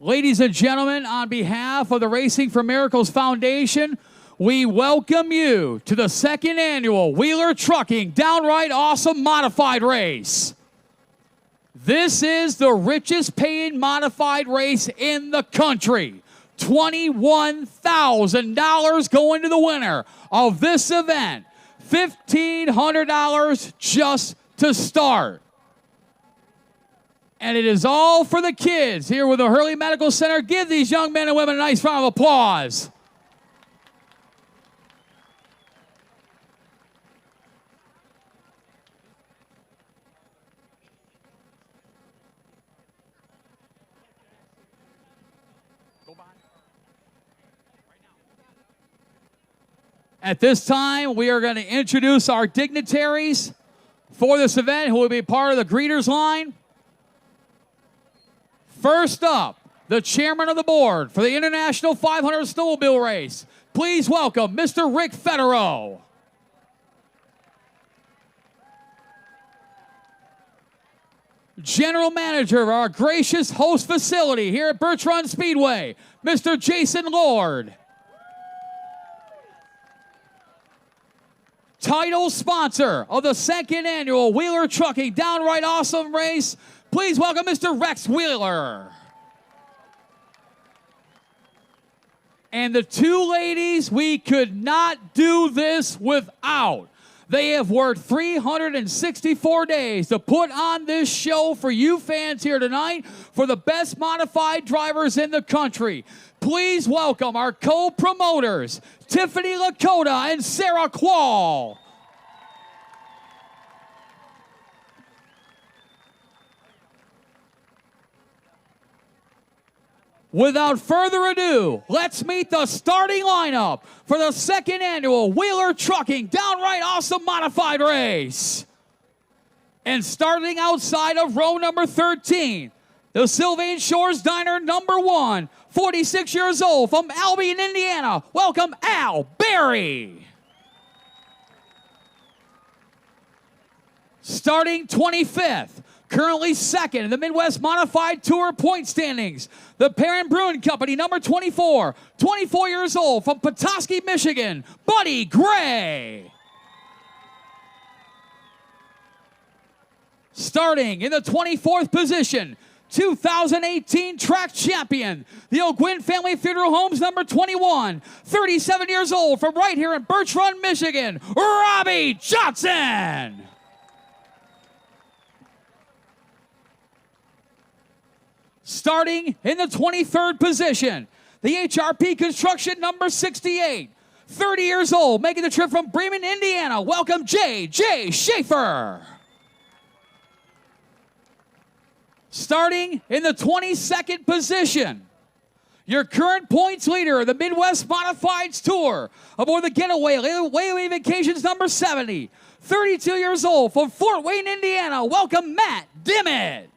Ladies and gentlemen, on behalf of the Racing for Miracles Foundation, we welcome you to the second annual Wheeler Trucking Downright Awesome Modified Race. This is the richest paying modified race in the country. $21,000 going to the winner of this event. $1,500 just to start. And it is all for the kids here with the Hurley Medical Center. Give these young men and women a nice round of applause. At this time, we are going to introduce our dignitaries for this event who will be part of the greeters line. First up, the chairman of the board for the International 500 Snowmobile Race. Please welcome Mr. Rick Federow. General manager of our gracious host facility here at Birch Run Speedway, Mr. Jason Lord. Title sponsor of the second annual Wheeler Trucking Downright Awesome Race, please welcome Mr. Rex Wheeler. And the two ladies we could not do this without. They have worked 364 days to put on this show for you fans here tonight for the best modified drivers in the country. Please welcome our co-promoters, Tiffany Lakota and Sarah Quall. Without further ado, let's meet the starting lineup for the second annual Wheeler Trucking Downright Awesome Modified Race. And starting outside of row number 13, the Sylvan Shores Diner number 1, 46 years old from Albion, Indiana. Welcome, Al Berry. Starting 25th, currently second in the Midwest Modified Tour point standings, the Perrin Brewing Company, number 24, 24 years old from Petoskey, Michigan, Buddy Gray. Starting in the 24th position, 2018 track champion, the O'Gwin Family Funeral Homes, number 21, 37 years old from right here in Birch Run, Michigan, Robbie Johnson. Starting in the 23rd position, the HRP Construction number 68, 30 years old, making the trip from Bremen, Indiana. Welcome, J.J. Schaefer. Starting in the 22nd position, your current points leader of the Midwest Modifieds Tour, aboard the Getaway Layaway Vacations number 70, 32 years old from Fort Wayne, Indiana. Welcome, Matt Dimmitt.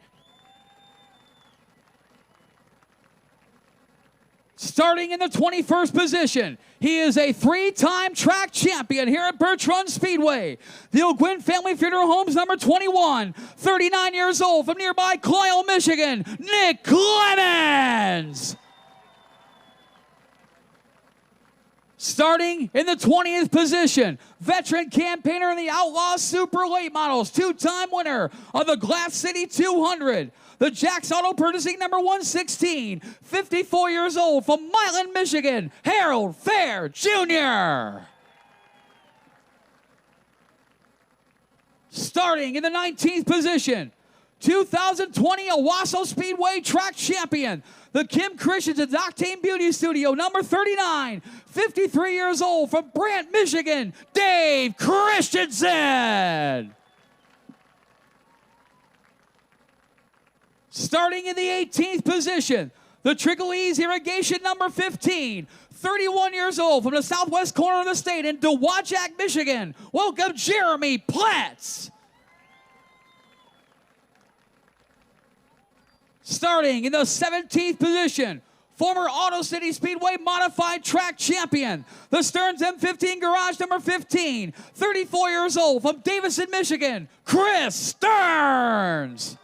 Starting in the 21st position, he is a three-time track champion here at Birch Run Speedway. The O'Gwin Family Funeral Homes, number 21, 39 years old from nearby Coyle, Michigan, Nick Clemens. Starting in the 20th position, veteran campaigner in the Outlaw Super Late Models, two-time winner of the Glass City 200, the Jack's Auto Purchasing number 116, 54 years old from Milan, Michigan, Harold Fair Jr. Starting in the 19th position, 2020 Owasso Speedway track champion, the Kim Christensen Octane Beauty Studio, number 39, 53 years old from Brant, Michigan, Dave Christensen. Starting in the 18th position, the Trickley's Irrigation number 15, 31 years old from the southwest corner of the state in Dowagiac, Michigan. Welcome, Jeremy Platts. Starting in the 17th position, former Auto City Speedway Modified Track Champion, the Stearns M15 Garage number 15, 34 years old from Davison, Michigan, Chris Stearns.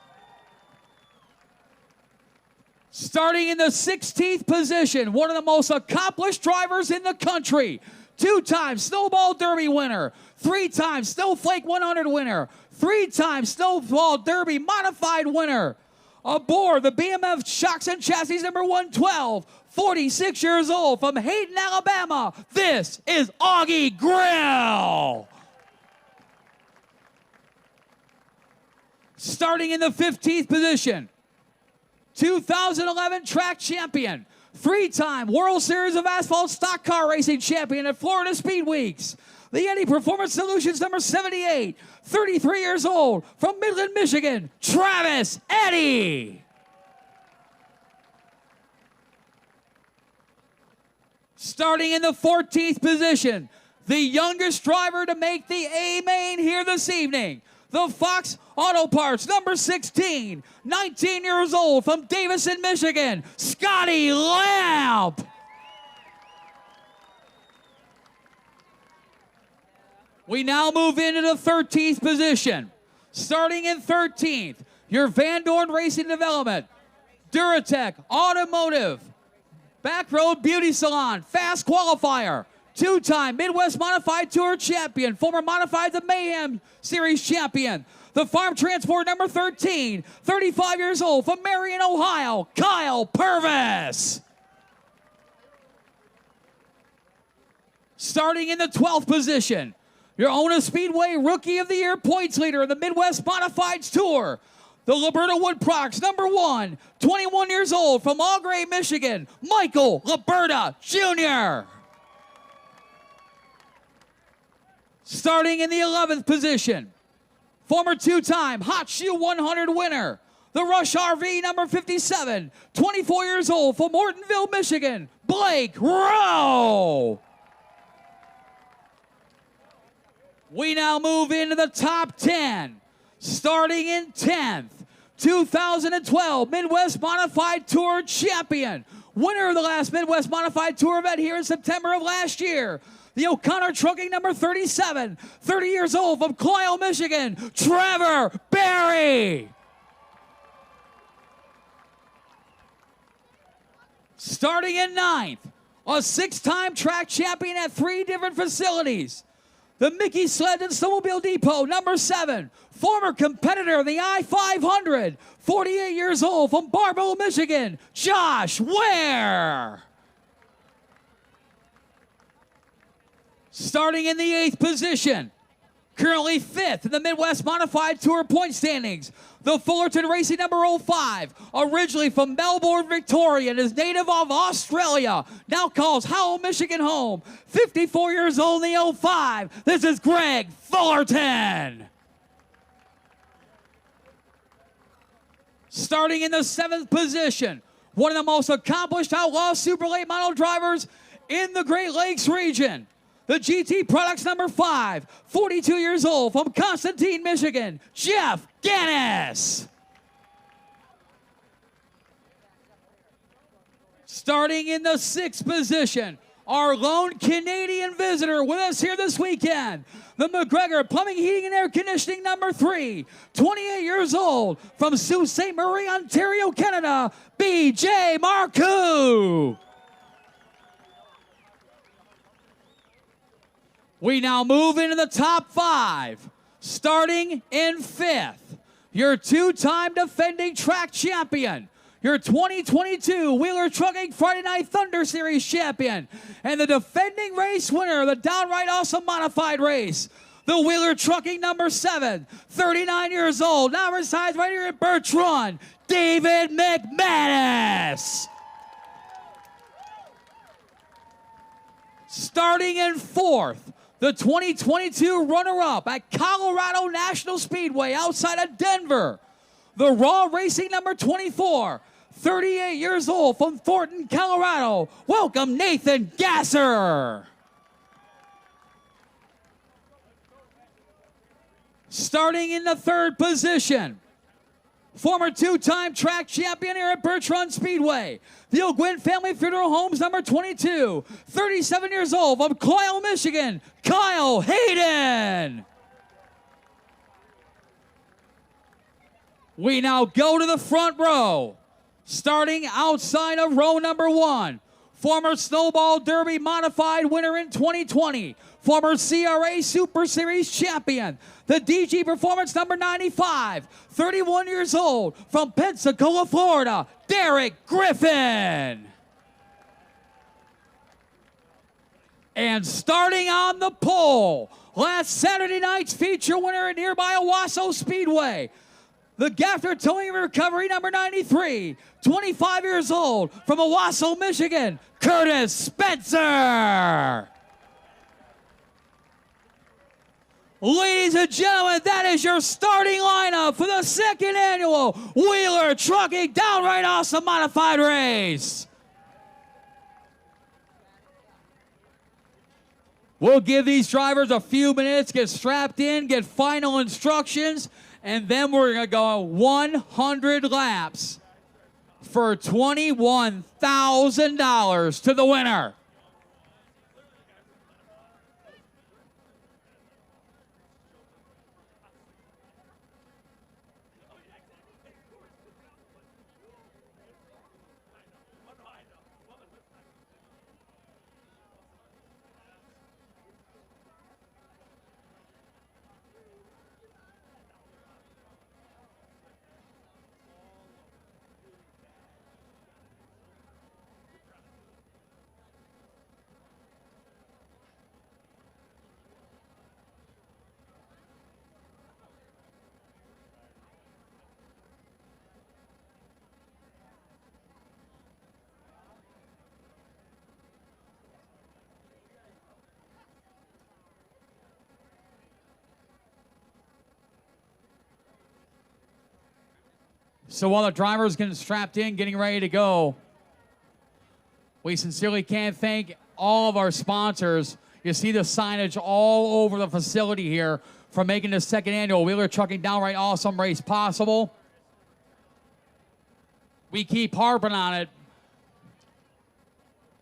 Starting in the 16th position, one of the most accomplished drivers in the country. 2-time Snowball Derby winner. 3-time Snowflake 100 winner. 3-time Snowball Derby modified winner. Aboard the BMF Shocks and Chassis number 112. 46 years old from Hayden, Alabama. This is Augie Grill. Starting in the 15th position, 2011 track champion, 3-time World Series of Asphalt Stock Car Racing champion at Florida Speed Weeks. The Eddie Performance Solutions number 78, 33 years old, from Midland, Michigan, Travis Eddy. Starting in the 14th position, the youngest driver to make the A-Main here this evening, the Fox Auto Parts number 16, 19 years old, from Davison, Michigan, Scotty Lamp. We now move into the 13th position. Starting in 13th, your Van Dorn Racing Development, Duratec Automotive, Backroad Beauty Salon, Fast Qualifier, 2-time Midwest Modified Tour champion, former Modified the Mayhem Series champion, the Farm Transport number 13, 35 years old, from Marion, Ohio, Kyle Purvis. Starting in the 12th position, your Ona Speedway Rookie of the Year points leader in the Midwest Modifieds Tour, the Liberta Wood Products number 1, 21 years old, from Allgray, Michigan, Michael Liberta Jr. Starting in the 11th position, former 2-time Hot Shoe 100 winner, the Rush RV number 57, 24 years old, from Mortonville, Michigan, Blake Rowe. We now move into the top 10. Starting in 10th, 2012 Midwest Modified Tour champion, winner of the last Midwest Modified Tour event here in September of last year, the O'Connor Trucking number 37, 30 years old, from Coyle, Michigan, Trevor Berry. Starting in 9th, a 6-time track champion at 3 different facilities, the Mickey Sled and Snowmobile Depot number 7, former competitor in the I-500, 48 years old, from Barlow, Michigan, Josh Ware. Starting in the 8th position, currently 5th in the Midwest Modified Tour point standings, the Fullerton Racing number 05, originally from Melbourne, Victoria, and is native of Australia, now calls Howell, Michigan home, 54 years old in the 05. This is Greg Fullerton. Starting in the 7th position, one of the most accomplished outlaw super late model drivers in the Great Lakes region, the GT Products number 5, 42 years old, from Constantine, Michigan, Jeff Gannis. Starting in the 6th position, our lone Canadian visitor with us here this weekend, the McGregor Plumbing, Heating, and Air Conditioning number 3, 28 years old, from Sault Ste. Marie, Ontario, Canada, BJ Marcoux. We now move into the top 5. Starting in 5th, your 2-time defending track champion, your 2022 Wheeler Trucking Friday Night Thunder Series champion, and the defending race winner of the Downright Awesome Modified Race, the Wheeler Trucking number 7, 39 years old, now resides right here in Birch Run, David McManus. Starting in 4th, the 2022 runner-up at Colorado National Speedway outside of Denver, the Raw Racing number 24, 38 years old, from Thornton, Colorado. Welcome, Nathan Gasser. Starting in the 3rd position, former 2-time track champion here at Birch Run Speedway, the O'Gwin Family Funeral Homes number 22, 37 years old, from Coyle, Michigan, Kyle Hayden. We now go to the front row. Starting outside of row number 1, former Snowball Derby Modified winner in 2020, former CRA Super Series champion, the DG Performance number 95, 31 years old, from Pensacola, Florida, Derek Griffin. And starting on the pole, last Saturday night's feature winner at nearby Owasso Speedway, the Gaffner Towing and Recovery number 93, 25 years old, from Owasso, Michigan, Curtis Spencer. Ladies and gentlemen, that is your starting lineup for the second annual Wheeler Trucking Downright Awesome Modified Race. We'll give these drivers a few minutes, get strapped in, get final instructions, and then we're going to go 100 laps for $21,000 to the winner. So while the driver's getting strapped in, getting ready to go, we sincerely can't thank all of our sponsors. You see the signage all over the facility here for making the second annual Wheeler Trucking Downright Awesome Race possible. We keep harping on it.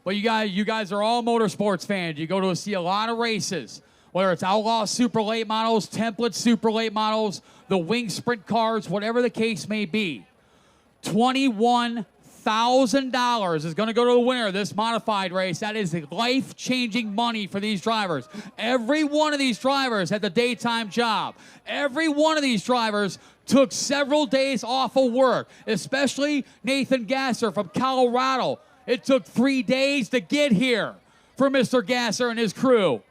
But you guys are all motorsports fans. You go to see a lot of races, whether it's Outlaw Super Late Models, Template Super Late Models, the Wing Sprint cars, whatever the case may be. $21,000 is going to go to the winner of this modified race. That is life-changing money for these drivers. Every one of these drivers had the daytime job. Every one of these drivers took several days off of work, especially Nathan Gasser from Colorado. It took 3 days to get here for Mr. Gasser and his crew.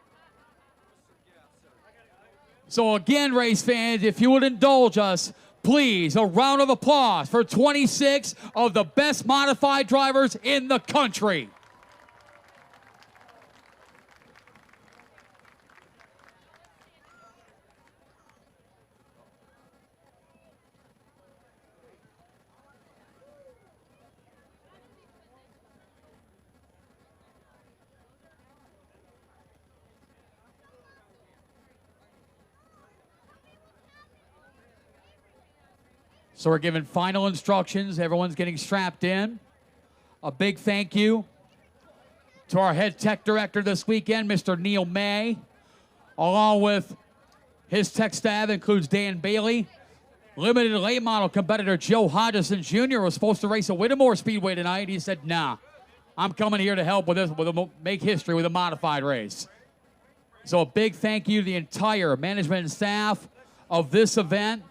So again, race fans, if you would indulge us, please, a round of applause for 26 of the best modified drivers in the country. So we're giving final instructions. Everyone's getting strapped in. A big thank you to our head tech director this weekend, Mr. Neil May, along with his tech staff includes Dan Bailey. Limited late model competitor Joe Hodgson Jr. was supposed to race at Whittemore Speedway tonight. He said, nah, I'm coming here to help with this, make history with a modified race. So a big thank you to the entire management and staff of this event,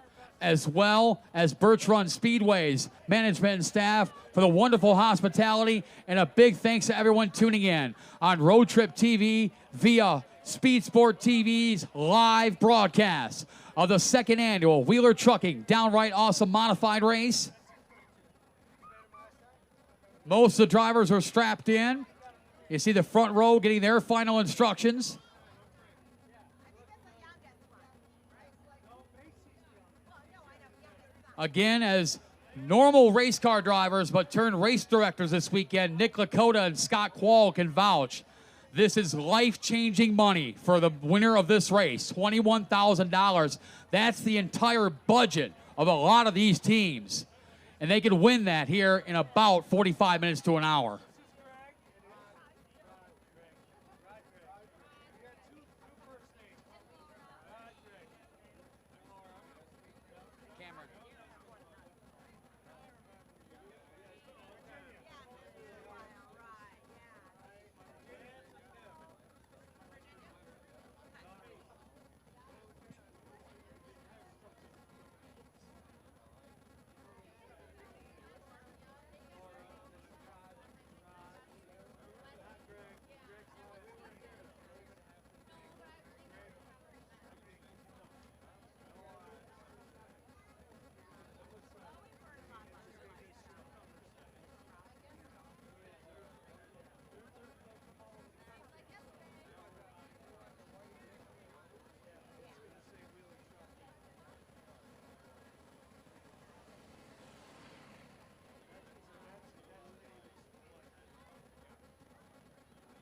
as well as Birch Run Speedway's management and staff for the wonderful hospitality, and a big thanks to everyone tuning in on Road Trip TV via Speed Sport TV's live broadcast of the second annual Wheeler Trucking Downright Awesome Modified Race. Most of the drivers are strapped in. You see the front row getting their final instructions. Again, as normal race car drivers, but turned race directors this weekend, Nick Lakota and Scott Quall can vouch. This is life-changing money for the winner of this race, $21,000. That's the entire budget of a lot of these teams. And they can win that here in about 45 minutes to an hour.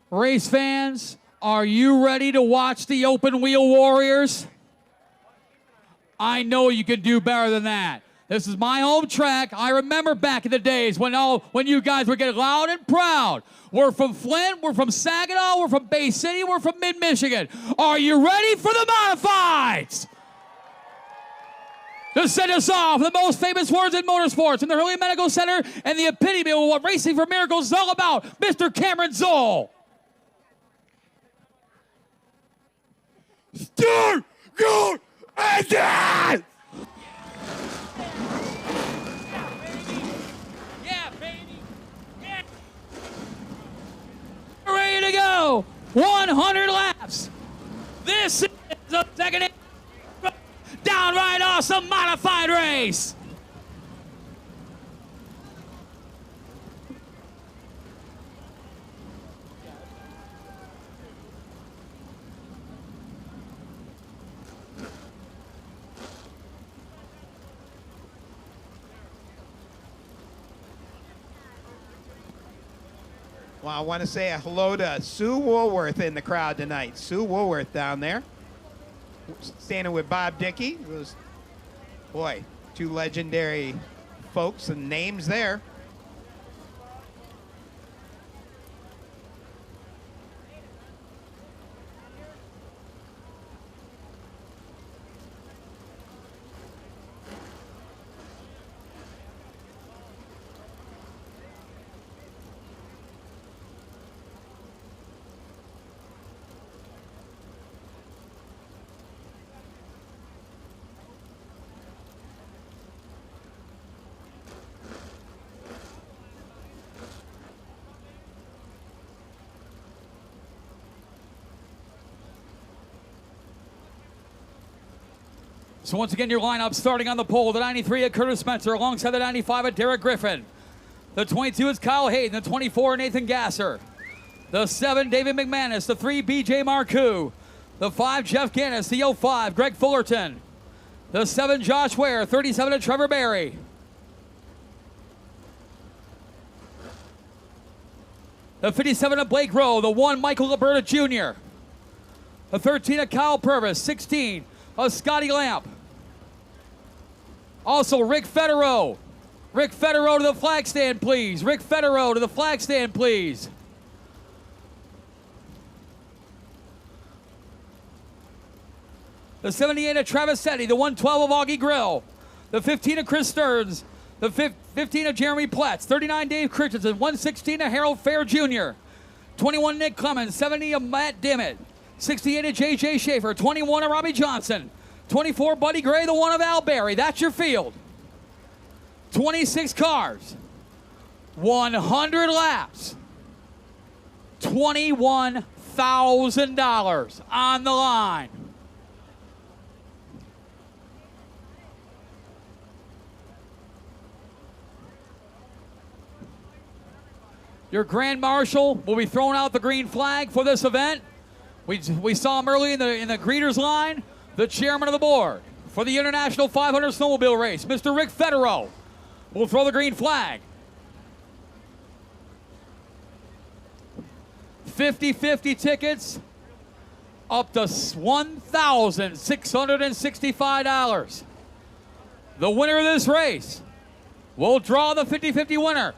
Race fans, are you ready to watch the open wheel warriors? I know you can do better than that. This is my home track. I remember back in the days when you guys were getting loud and proud. We're from Flint, we're from Saginaw, we're from Bay City, we're from mid-Michigan. Are you ready for the modifieds? To set us off, the most famous words in motorsports in the Hurley Medical Center and the epitome of what Racing for Miracles is all about, Mr. Cameron Zoll. Start, go, engine! Yeah, baby. Yeah. Ready to go. 100 laps. This is a second downright awesome modified race. Well, I want to say a hello to Sue Woolworth in the crowd tonight. Sue Woolworth down there. Standing with Bob Dickey. Those, boy, two legendary folks and names there. So once again, your lineup starting on the pole. The 93 at Curtis Spencer alongside the 95 at Derek Griffin. The 22 is Kyle Hayden. The 24, Nathan Gasser. The 7, David McManus. The 3, BJ Marcoux. The 5, Jeff Gannis. The 05, Greg Fullerton. The 7, Josh Ware. 37 at Trevor Berry. The 57 at Blake Rowe. The 1, Michael Liberta Jr. The 13 at Kyle Purvis. 16 of Scotty Lamp. Also, Rick Federow. Rick Federow to the flag stand, please. Rick Federow to the flag stand, please. The 78 of Travis Setti. The 112 of Augie Grill. The 15 of Chris Stearns. The 15 of Jeremy Platts. 39 Dave Christensen. 116 of Harold Fair Jr. 21 Nick Clemens. 70 of Matt Dimmitt. 68 of J.J. Schaefer. 21 of Robbie Johnson. 24 Buddy Gray, the 1 of Al Berry. That's your field. 26 cars. 100 laps. $21,000 on the line. Your Grand Marshal will be throwing out the green flag for this event. We saw him early in the greeters line. The chairman of the board for the International 500 Snowmobile Race, Mr. Rick Federow, will throw the green flag. 50-50 tickets up to $1,665. The winner of this race will draw the 50-50 winner.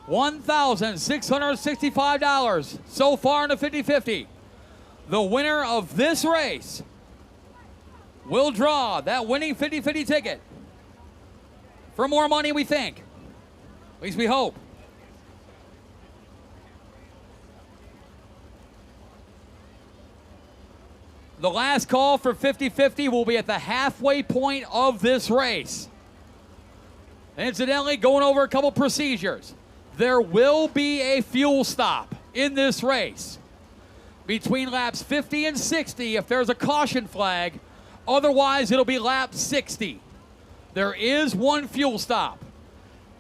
$1,665 so far in the 50-50. The winner of this race will draw that winning 50-50 ticket for more money, we think. At least we hope. The last call for 50-50 will be at the halfway point of this race. Incidentally, going over a couple procedures. There will be a fuel stop in this race between laps 50 and 60 if there's a caution flag. Otherwise, it'll be lap 60. There is one fuel stop.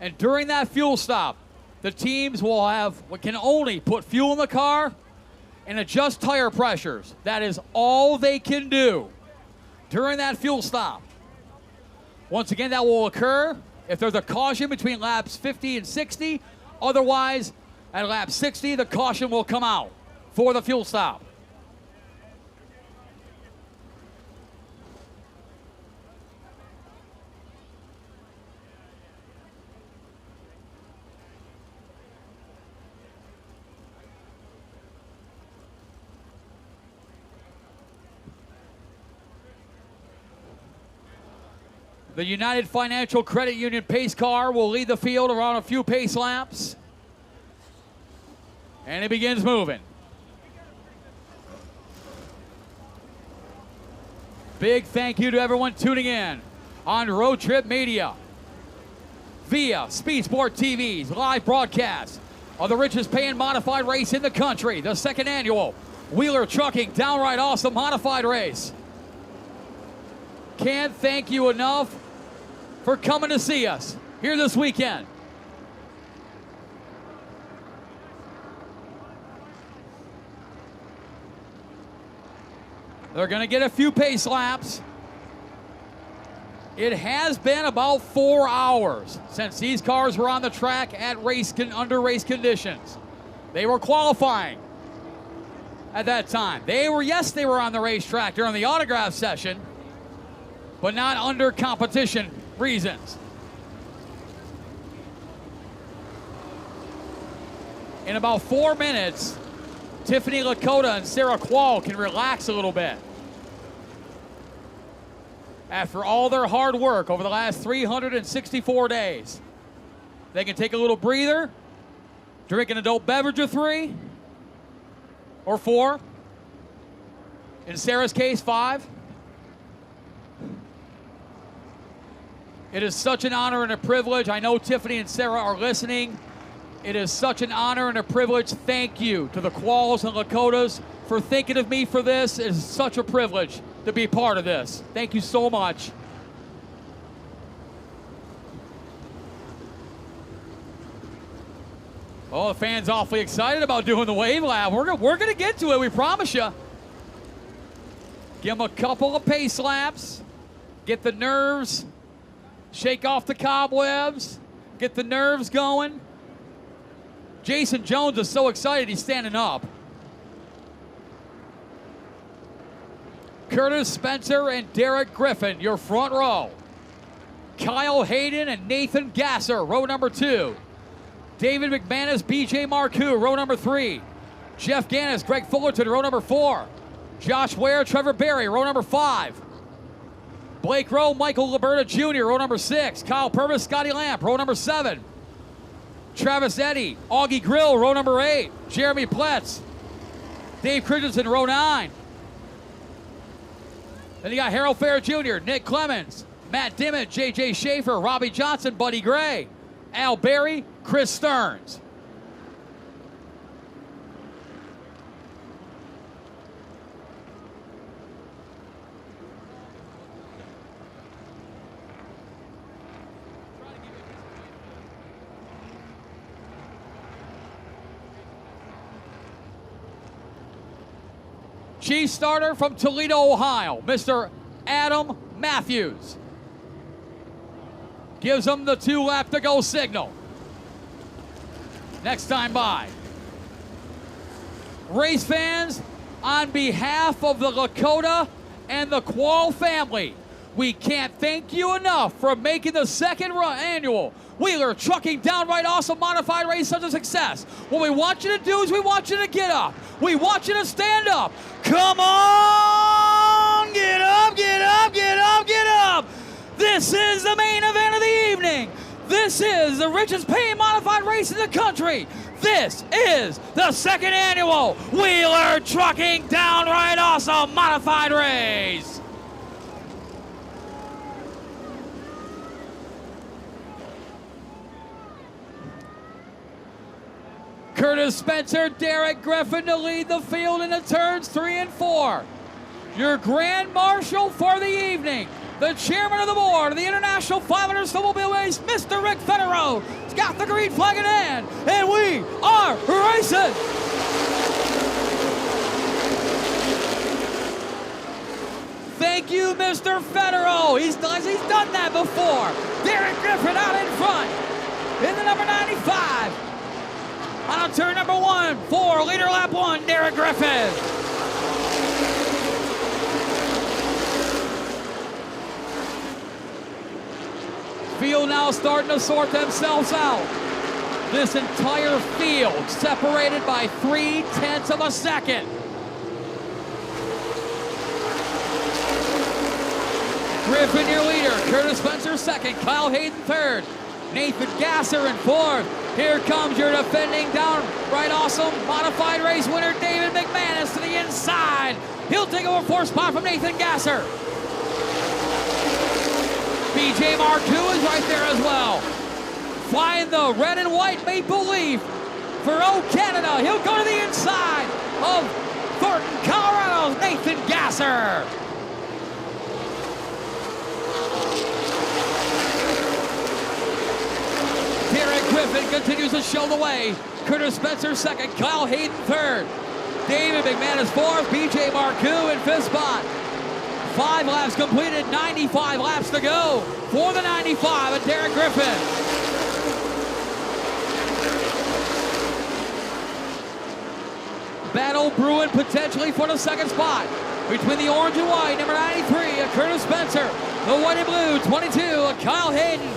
And during that fuel stop, the teams can only put fuel in the car and adjust tire pressures. That is all they can do during that fuel stop. Once again, that will occur if there's a caution between laps 50 and 60. Otherwise, At lap 60, the caution will come out for the fuel stop. The United Financial Credit Union pace car will lead the field around a few pace laps. And it begins moving. Big thank you to everyone tuning in on Road Trip Media via Speed Sport TV's live broadcast of the richest paying modified race in the country, the second annual Wheeler Trucking Downright Awesome Modified Race. Can't thank you enough for coming to see us here this weekend. They're going to get a few pace laps. It has been about 4 hours since these cars were on the track at under race conditions. They were qualifying at that time. They were on the racetrack during the autograph session, but not under competition reasons. In about 4 minutes, Tiffany Lakota and Sarah Quall can relax a little bit. After all their hard work over the last 364 days, they can take a little breather, drink an adult beverage of 3 or 4. In Sarah's case, 5. It is such an honor and a privilege. I know Tiffany and Sarah are listening. It is such an honor and a privilege. Thank you to the Qualls and Lakotas for thinking of me for this. It is such a privilege to be part of this. Thank you so much. Oh, the fans awfully excited about doing the wave lap. We're going to get to it, we promise you. Give them a couple of pace laps. Get the nerves. Shake off the cobwebs. Get the nerves going. Jason Jones is so excited he's standing up. Curtis Spencer and Derek Griffin, your front row. Kyle Hayden and Nathan Gasser, row number 2. David McManus, BJ Marcoux, row number 3. Jeff Gannis, Greg Fullerton, row number 4. Josh Ware, Trevor Berry, row number 5. Blake Rowe, Michael Liberta Jr., row number 6. Kyle Purvis, Scotty Lamp, row number 7. Travis Eddy, Augie Grill, row number 8. Jeremy Pletz, Dave Christensen, row 9. Then you got Harold Fair Jr., Nick Clemens, Matt Dimmitt, J.J. Schaefer, Robbie Johnson, Buddy Gray, Al Berry, Chris Stearns. Chief starter from Toledo, Ohio, Mr. Adam Matthews. Gives them the 2-lap to go signal. Next time by. Race fans, on behalf of the Lakota and the Quall family, we can't thank you enough for making the second annual Wheeler Trucking Downright Awesome Modified Race such a success. What we want you to do is we want you to get up. We want you to stand up. Come on! Get up, get up, get up, get up! This is the main event of the evening. This is the richest paying modified race in the country. This is the second annual Wheeler Trucking Downright Awesome Modified Race. Curtis Spencer, Derek Griffin to lead the field in the turns 3 and 4. Your Grand Marshal for the evening, the Chairman of the Board of the International 500 Snowmobile Race, Mr. Rick Federer. He's got the green flag in hand, and we are racing. Thank you, Mr. Federer. He's done that before. Derek Griffin out in front in the number 95. On turn number 1 for leader lap 1, Derek Griffin. Field now starting to sort themselves out. This entire field separated by 0.3 of a second. Griffin, your leader. Curtis Spencer second. Kyle Hayden third. Nathan Gasser in fourth. Here comes your defending downright awesome modified race winner, David McManus, to the inside. He'll take over fourth spot from Nathan Gasser. BJ Marcoux is right there as well. Flying the red and white maple leaf for O Canada. He'll go to the inside of Thornton, Colorado's Nathan Gasser. Derek Griffin continues to show the way. Curtis Spencer second, Kyle Hayden third. David McManus fourth, BJ Marcoux in fifth spot. 5 laps completed, 95 laps to go for the 95 of Derek Griffin. Battle brewing potentially for the second spot between the orange and white, number 93 of Curtis Spencer. The white and blue, 22 of Kyle Hayden.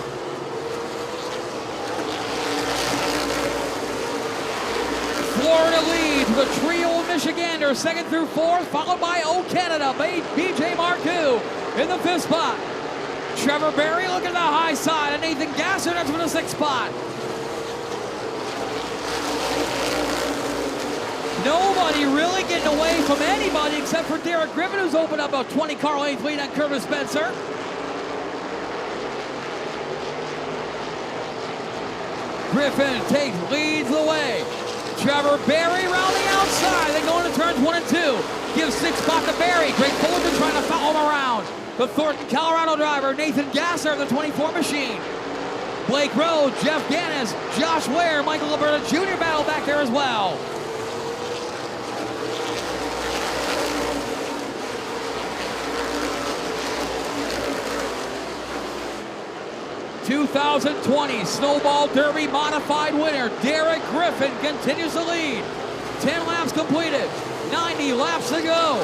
Florida leads with a trio of Michiganders, second through fourth, followed by O Canada, BJ Marcoux in the fifth spot. Trevor Berry looking at the high side, and Nathan Gasser, that's for the sixth spot. Nobody really getting away from anybody except for Derek Griffin, who's opened up a 20-car length lead on Curtis Spencer. Griffin leads the way. Trevor Berry around the outside. They go into turns 1 and 2. Gives sixth spot to Berry. Greg Fulton trying to follow him around. The Thornton, Colorado driver, Nathan Gasser of the 24 machine. Blake Rowe, Jeff Gannis, Josh Ware, Michael Alberta Jr. battle back there as well. ...2020 Snowball Derby Modified winner, Derek Griffin continues to lead. 10 laps completed, 90 laps to go.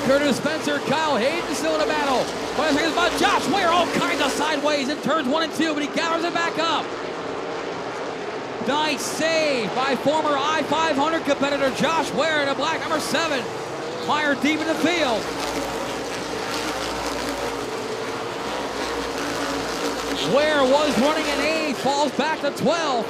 Curtis Spencer, Kyle Hayden still in a battle. 5 seconds by Josh Ware, all kinds of sideways in turns 1 and 2, but he gathers it back up. Nice save by former I-500 competitor Josh Ware in a black number 7. Meyer deep in the field. Ware was running in 8th, falls back to 12th.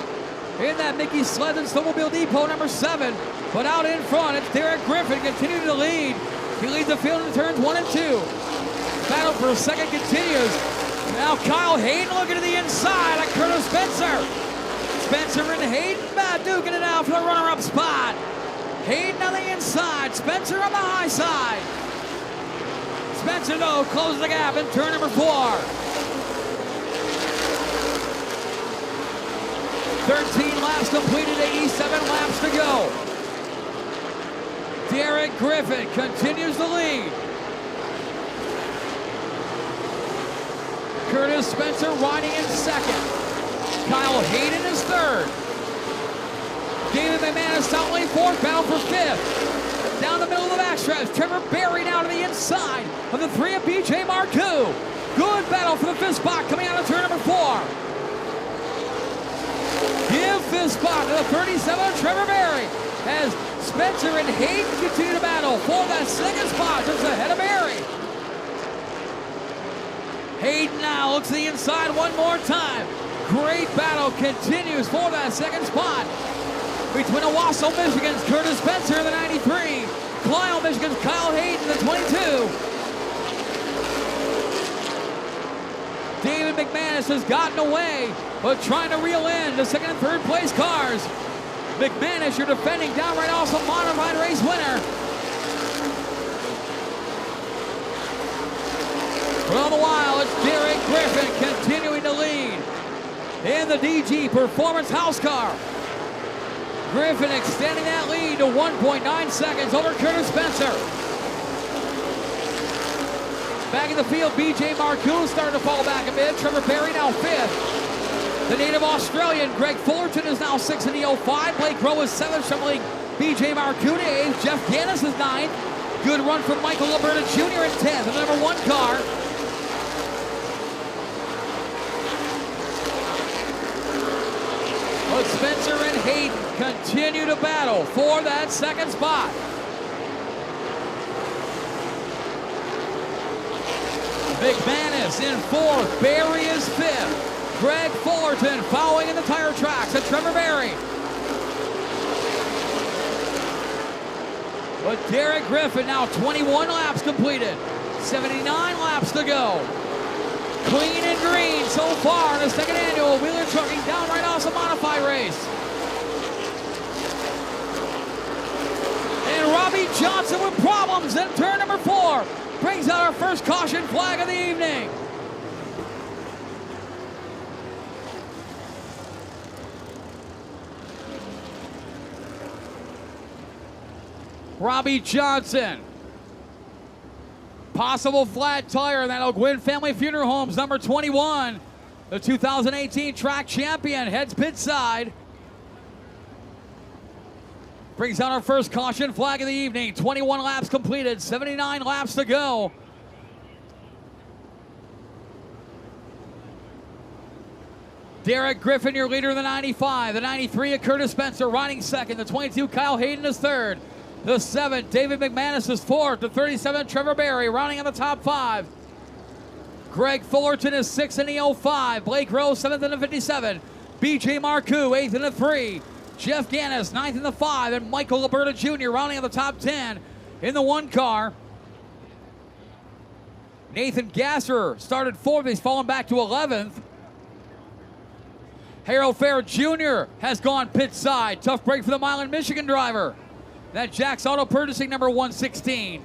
In that Mickey Sledden Snowmobile Depot number 7. But out in front, it's Derek Griffin continuing to lead. He leads the field in turns 1 and 2. Battle for a second continues. Now Kyle Hayden looking to the inside at Curtis Spencer. Spencer and Hayden duking it out for the runner-up spot. Hayden on the inside, Spencer on the high side. Spencer, though, closes the gap in turn number 4. 13 laps completed, 87 laps to go. Derek Griffin continues to lead. Curtis Spencer riding in second. Kyle Hayden is third. David McManus South Lane fourth, battle for fifth. Down the middle of the backstretch, Trevor Berry now to the inside of the 3 of BJ Marcoux. Good battle for the fifth spot coming out of turn number 4. Give fifth spot to the 37 of Trevor Berry as Spencer and Hayden continue to battle for that second spot just ahead of Berry. Hayden now looks to the inside one more time. Great battle continues for that second spot between Owasso, Michigan's Curtis Spencer in the 93, Clio, Michigan's Kyle Hayden the 22. David McManus has gotten away, but trying to reel in the second and third place cars. McManus, your defending downright awesome modified race winner. But all the while, it's Derek Griffin continuing to lead in the DG Performance House Car. Griffin extending that lead to 1.9 seconds over Curtis Spencer. Back in the field, BJ Marcoux starting to fall back a bit. Trevor Berry now fifth. The native Australian Greg Fullerton is now 6 in the 05. Blake Rowe is 7th, trailing BJ Marcoon 8th. Jeff Gannis is 9th. Good run from Michael Alberta Jr. in 10th. The number 1 car. But Spencer and Hayden continue to battle for that second spot. McManus in 4th. Barry is 5th. Greg Fullerton following in the tire tracks and Trevor Barry. But Derek Griffin now 21 laps completed. 79 laps to go. Clean and green so far in the second annual Wheeler Trucking Downright Awesome Modified race. And Robbie Johnson with problems in turn number 4 brings out our first caution flag of the evening. Robbie Johnson. Possible flat tire in that O'Gwin Family Funeral Homes, number 21. The 2018 track champion heads pit side. Brings out our first caution flag of the evening. 21 laps completed, 79 laps to go. Derek Griffin, your leader in the 95. The 93 of Curtis Spencer riding second. The 22 Kyle Hayden is third. The 7, David McManus is 4th. The 37, Trevor Barry rounding on the top 5. Greg Fullerton is 6th in the 05. Blake Rowe 7th in the 57. BJ Marcoux 8th in the 3. Jeff Gannis 9th in the 5. And Michael Alberta Jr. rounding on the top 10 in the 1 car. Nathan Gasser started 4th. He's fallen back to 11th. Harold Fair Jr. has gone pit side. Tough break for the Milan, Michigan driver. That Jack's Auto Purchasing number 116.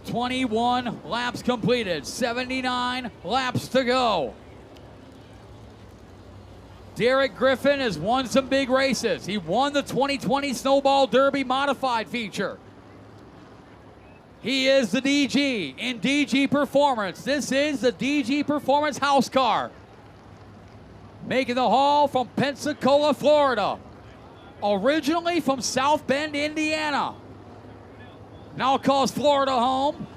"21 laps completed, 79 laps to go." Derek Griffin has won some big races. He won the 2020 Snowball Derby Modified feature. He is the DG in DG Performance. This is the DG Performance house car. Making the haul from Pensacola, Florida. Originally from South Bend, Indiana. Now calls Florida home.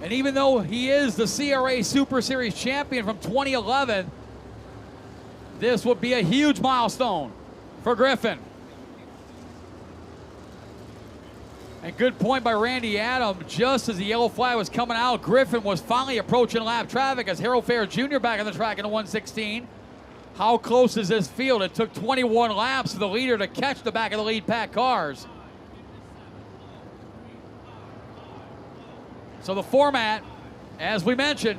And even though he is the CRA Super Series champion from 2011, this would be a huge milestone for Griffin. And good point by Randy Adam. Just as the yellow flag was coming out, Griffin was finally approaching lap traffic as Harold Fair Jr. back on the track in the 116. How close is this field? It took 21 laps for the leader to catch the back of the lead pack cars. So the format, as we mentioned,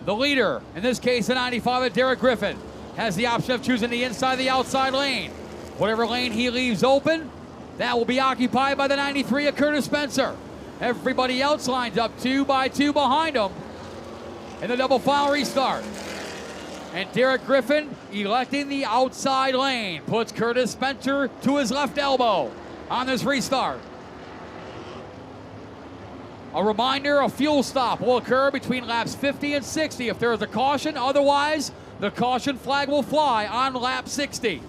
the leader, in this case the 95 Derek Griffin, has the option of choosing the inside, the outside lane. Whatever lane he leaves open, that will be occupied by the 93 of Curtis Spencer. Everybody else lines up 2 by 2 behind him in the double file restart. And Derek Griffin electing the outside lane puts Curtis Spencer to his left elbow on this restart. A reminder, a fuel stop will occur between laps 50 and 60 if there is a caution. Otherwise, the caution flag will fly on lap 60.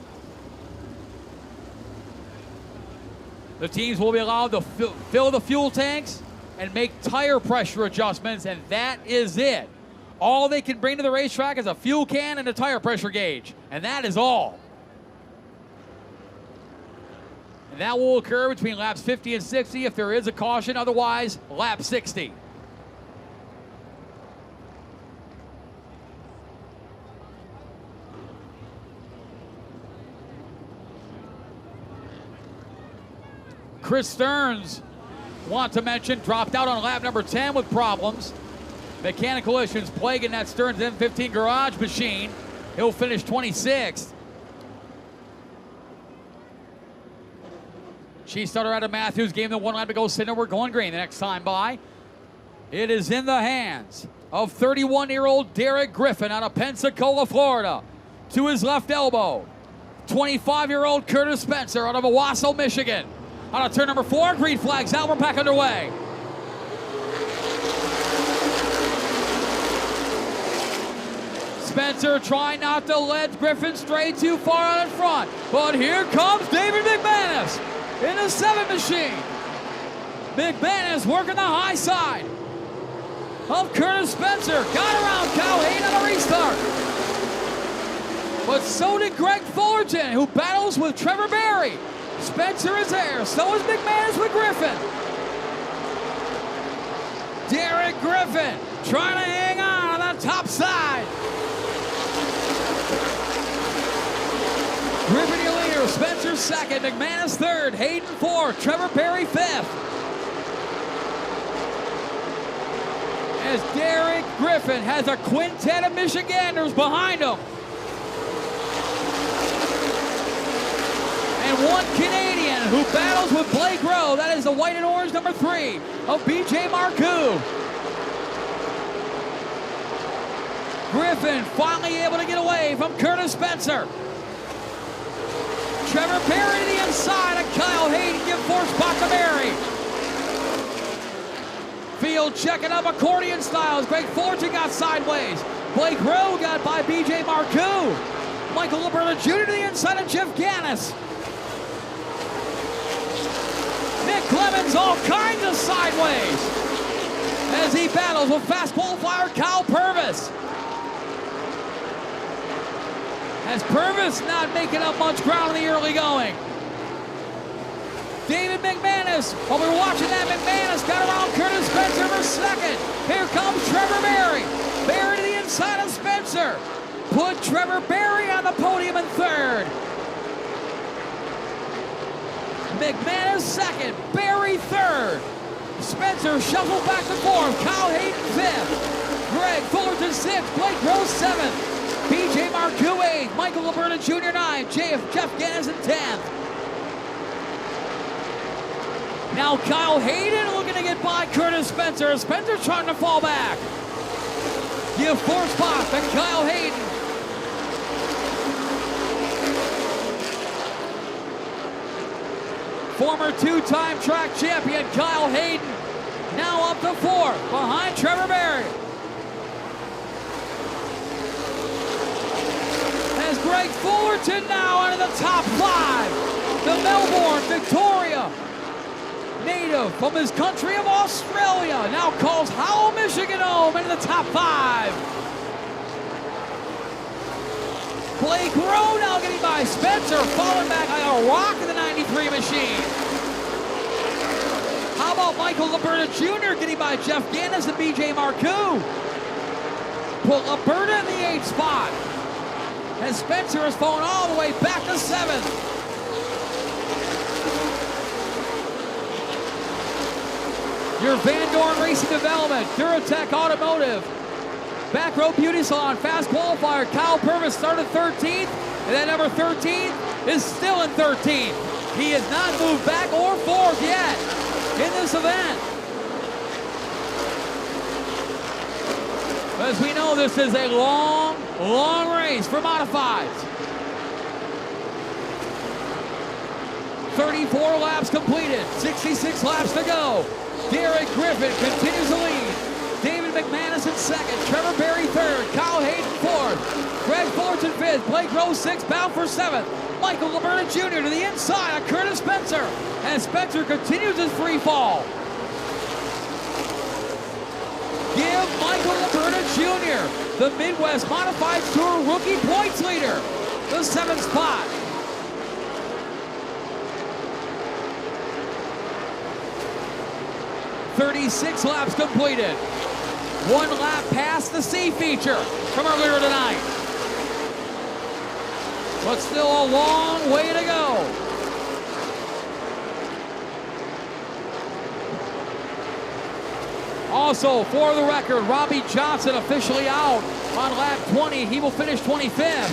The teams will be allowed to fill the fuel tanks and make tire pressure adjustments, and that is it. All they can bring to the racetrack is a fuel can and a tire pressure gauge, and that is all. And that will occur between laps 50 and 60 if there is a caution. Otherwise, lap 60. Chris Stearns, want to mention, dropped out on lap number 10 with problems. Mechanical issues plaguing that Stearns M15 garage machine. He'll finish 26th. She started out of Matthews, gave him the 1 lap to go. Sidner, we're going green the next time by. It is in the hands of 31-year-old Derek Griffin out of Pensacola, Florida. To his left elbow, 25-year-old Curtis Spencer out of Owasso, Michigan. On turn number 4, green flags out. We're back underway. Spencer trying not to let Griffin stray too far out in front. But here comes David McManus in the 7 machine. McManus working the high side of Curtis Spencer. Got around Kyle Hayden on the restart. But so did Greg Fullerton, who battles with Trevor Berry. Spencer is there. So is McManus with Griffin. Derek Griffin trying to hang on the top side. Griffin your leader, Spencer second, McManus third, Hayden fourth, Trevor Berry fifth. As Derek Griffin has a quintet of Michiganders behind him. And one Canadian who battles with Blake Rowe. That is the white and orange number 3 of BJ Marcoux. Griffin finally able to get away from Curtis Spencer. Trevor Berry to the inside, and Kyle Hayden give 4 spot to Berry. Field checking up accordion styles. Greg Fullerton got sideways. Blake Rowe got by BJ Marcoux. Michael Liberta Jr. to the inside of Jeff Gannis. Nick Clemens all kinds of sideways as he battles with fast qualifier Kyle Purvis. As Purvis not making up much ground in the early going. David McManus, while we were watching that, McManus got around Curtis Spencer for second. Here comes Trevor Berry. Berry to the inside of Spencer. Put Trevor Berry on the podium in third. McManus second, Berry third. Spencer shuffled back to fourth. Kyle Hayden fifth. Greg Fullerton sixth. Blake Rowe seventh. BJ Marcoux 8th, Michael Liberta Jr. 9th, Jeff Gannis in 10th. Now Kyle Hayden looking to get by Curtis Spencer. Spencer trying to fall back. Give 4 spots to Kyle Hayden. Former 2-time track champion Kyle Hayden now up to 4th behind Trevor Berry. As Greg Fullerton now into the top 5. The Melbourne Victoria native from his country of Australia now calls Howell, Michigan home into the top 5. Blake Rowe now getting by Spencer, falling back like a rock in the 93 machine. How about Michael Liberta Jr. getting by Jeff Gannis and BJ Marcoux? Put Liberta in the 8th spot. And Spencer has fallen all the way back to 7th. Your Van Dorn Racing Development, Duratec Automotive, Back Row Beauty Salon, fast qualifier, Kyle Purvis started 13th, and that number 13 is still in 13th. He has not moved back or forth yet in this event. As we know, this is a long race for modifieds. 34 laps completed, 66 laps to go. Derek Griffin continues to lead. David McManus in second, Trevor Berry third, Kyle Hayden fourth, Greg Fullerton fifth, Blake Rowe sixth, bound for 7th. Michael Liberta Jr. to the inside of Curtis Spencer, and Spencer continues his free fall. Give Michael Liberta Jr. the Midwest Modified Tour Rookie Points Leader, the 7th spot. "36 laps completed. 1 lap past the C feature from earlier tonight. But still a long way to go. Also, for the record, Robbie Johnson officially out on lap 20. He will finish 25th.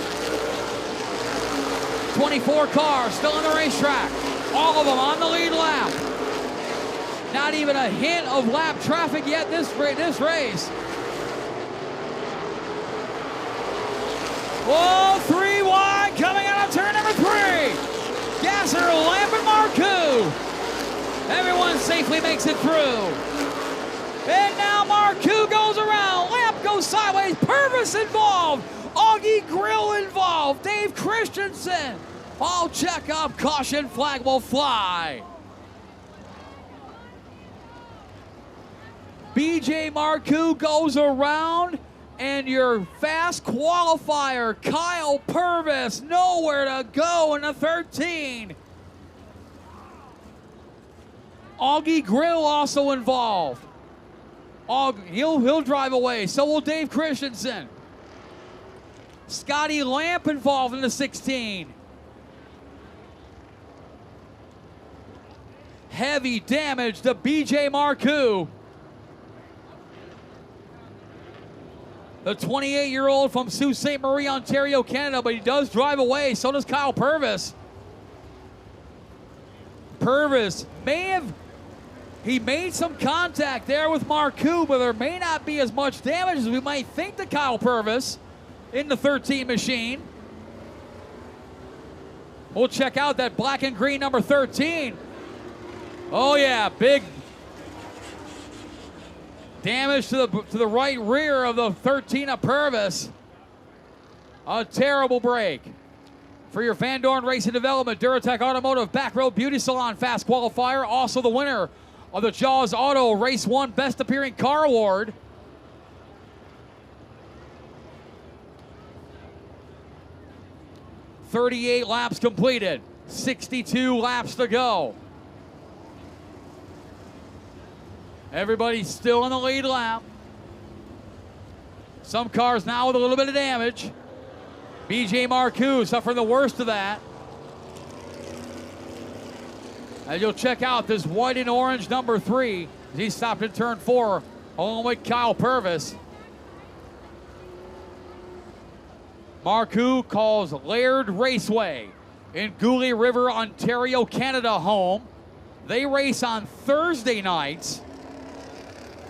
24 cars still on the racetrack. All of them on the lead lap. Not even a hint of lap traffic yet this race. Whoa, 3 wide coming out of turn number 3. Gasser, Lamb, and Marcoux. makes it through. And now Marcoux goes around. Lamp goes sideways. Purvis involved. Augie Grill involved. Dave Christensen. All check up. Caution flag will fly. BJ Marcoux goes around. And your fast qualifier, Kyle Purvis, nowhere to go in the 13. Augie Grill also involved. He'll drive away. So will Dave Christensen. Scotty Lamp involved in the 16. Heavy damage to BJ Marcoux. The 28-year-old from Sault Ste. Marie, Ontario, Canada, but he does drive away. So does Kyle Purvis. Purvis he made some contact there with Marcoux, but there may not be as much damage as we might think to Kyle Purvis in the 13 machine. We'll check out that black and green number 13. Oh yeah, big damage to the right rear of the 13 of Purvis. A terrible break. For your Van Dorn Racing Development, Duratec Automotive Back Road Beauty Salon Fast Qualifier. Also the winner of the Jaws Auto Race 1 Best Appearing Car Award. "38 laps completed, 62 laps to go. Everybody's still in the lead lap. Some cars now with a little bit of damage. BJ Marcoux suffering the worst of that. As you'll check out this white and orange number 3 as he stopped in turn 4 along with Kyle Purvis. Marcoux calls Laird Raceway in Goulet River, Ontario, Canada home. They race on Thursday nights.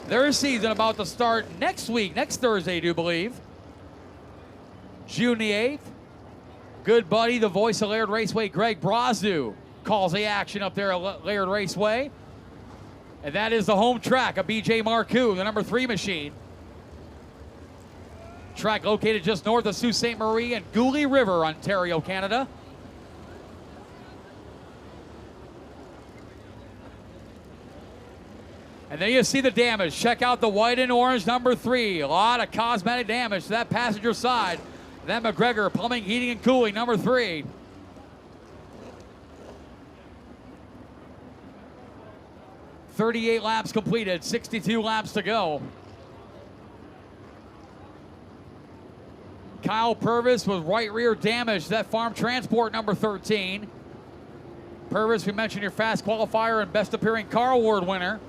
Their season about to start next week, next Thursday, I do believe. June the 8th. Good buddy, the voice of Laird Raceway, Greg Brazu, calls the action up there at Laird Raceway. And that is the home track of BJ Marcoux, the number 3 machine. Track located just north of Sault Ste. Marie and Goulet River, Ontario, Canada. And then you see the damage. Check out the white and orange number 3. A lot of cosmetic damage to that passenger side. Then McGregor, Plumbing, Heating, and Cooling, number 3. "38 laps completed, 62 laps to go. Kyle Purvis with right rear damage to that Farm Transport number 13. Purvis, we mentioned your fast qualifier and best appearing car award winner.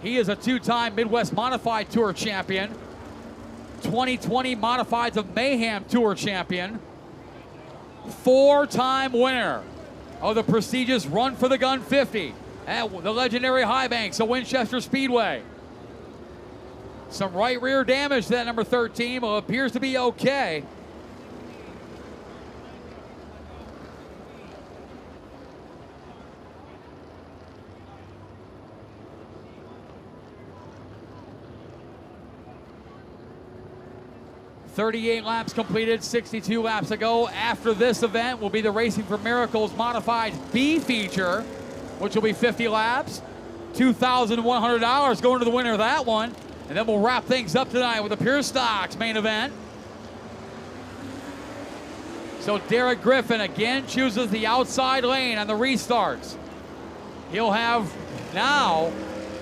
He is a 2-time Midwest Modified Tour champion, 2020 Modifieds of Mayhem Tour champion, 4-time winner of the prestigious Run for the Gun 50 at the legendary High Banks of Winchester Speedway. Some right rear damage to that number 13, but appears to be okay. "38 laps completed, 62 laps to go. After this event will be the Racing for Miracles Modified B feature, which will be 50 laps. $2,100 going to the winner of that one. And then we'll wrap things up tonight with the Pure Stocks main event. So Derek Griffin again chooses the outside lane on the restarts. He'll have now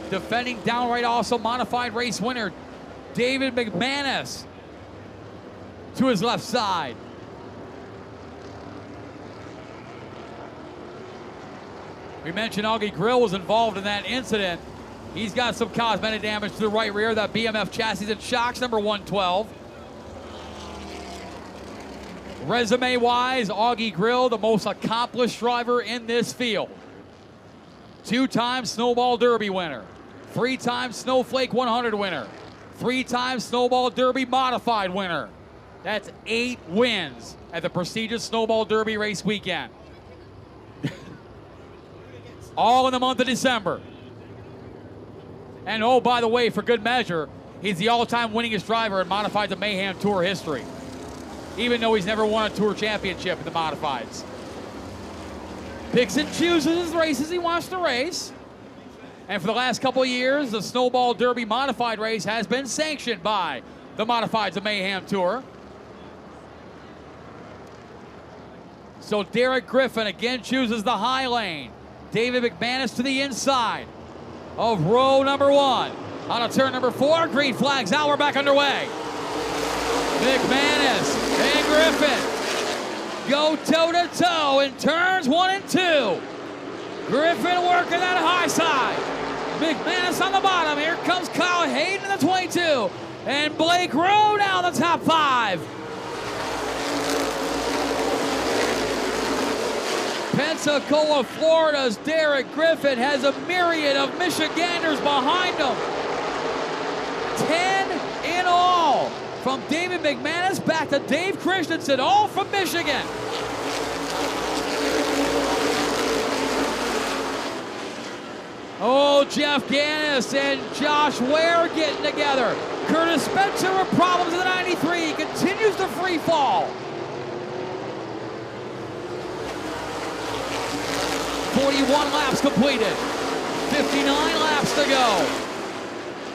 defending downright also modified race winner David McManus to his left side. We mentioned Augie Grill was involved in that incident. He's got some cosmetic damage to the right rear, that BMF chassis and shocks, number 112. Resume-wise, Augie Grill, the most accomplished driver in this field. 2-time Snowball Derby winner, 3-time Snowflake 100 winner, 3-time Snowball Derby Modified winner. That's 8 wins at the prestigious Snowball Derby race weekend. All in the month of December. And oh, by the way, for good measure, he's the all-time winningest driver in Modifieds of Mayhem Tour history, even though he's never won a Tour championship in the Modifieds. Picks and chooses his races he wants to race. And for the last couple of years, the Snowball Derby Modified race has been sanctioned by the Modifieds of Mayhem Tour. So Derek Griffin again chooses the high lane. David McManus to the inside of row number 1. On a turn number 4, green flags out, we're back underway. McManus and Griffin go toe-to-toe in turns 1 and 2. Griffin working that high side. McManus on the bottom. Here comes Kyle Hayden in the 22. And Blake Rowe down the top 5. Pensacola, Florida's Derek Griffin has a myriad of Michiganders behind him. 10 in all. From David McManus back to Dave Christensen, all from Michigan. Oh, Jeff Gannis and Josh Ware getting together. Curtis Spencer with problems in the 93. Continues to free fall. 41 laps completed. 59 laps to go.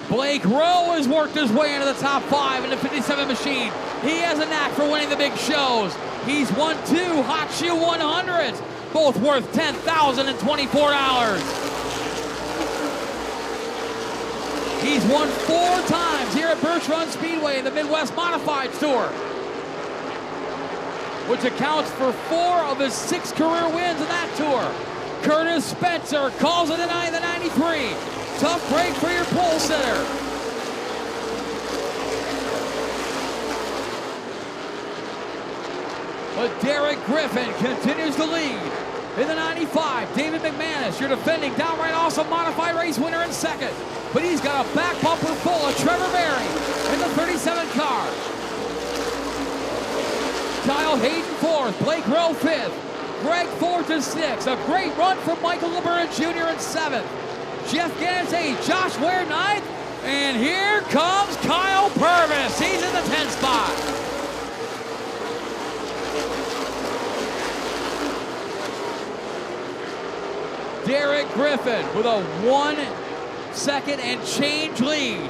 Blake Rowe has worked his way into the top 5 in the 57 machine. He has a knack for winning the big shows. He's won 2 Hot Shoe 100s, both worth $10,024. He's won 4 times here at Birch Run Speedway in the Midwest Modified Tour, which accounts for 4 of his 6 career wins in that tour. Curtis Spencer calls it a night in the 93. Tough break for your pole sitter. But Derek Griffin continues to lead in the 95. David McManus, your defending downright awesome modified race winner in second. But he's got a back bumper full of Trevor Berry in the 37 car. Kyle Hayden 4th, Blake Rowe 5th, Greg Forte in 6th. A great run from Michael Liberta Jr. in 7th. Jeff Gannis 8th, Josh Ware 9th, and here comes Kyle Purvis. He's in the 10th spot. Derek Griffin with a 1 second and change lead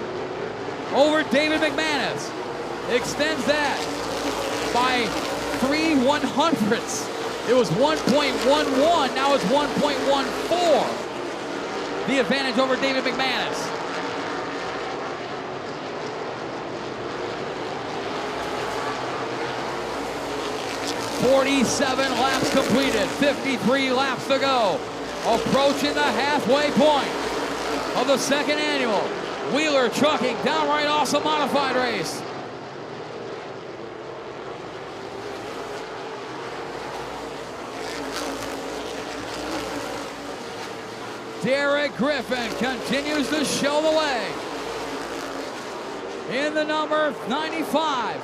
over David McManus. Extends that by 3/100ths. It was 1.11, now it's 1.14. The advantage over David McManus. "47 laps completed, 53 laps to go. Approaching the halfway point of the second annual Wheeler Trucking Downright Awesome Modified Race. Derek Griffin continues to show the way in the number 95.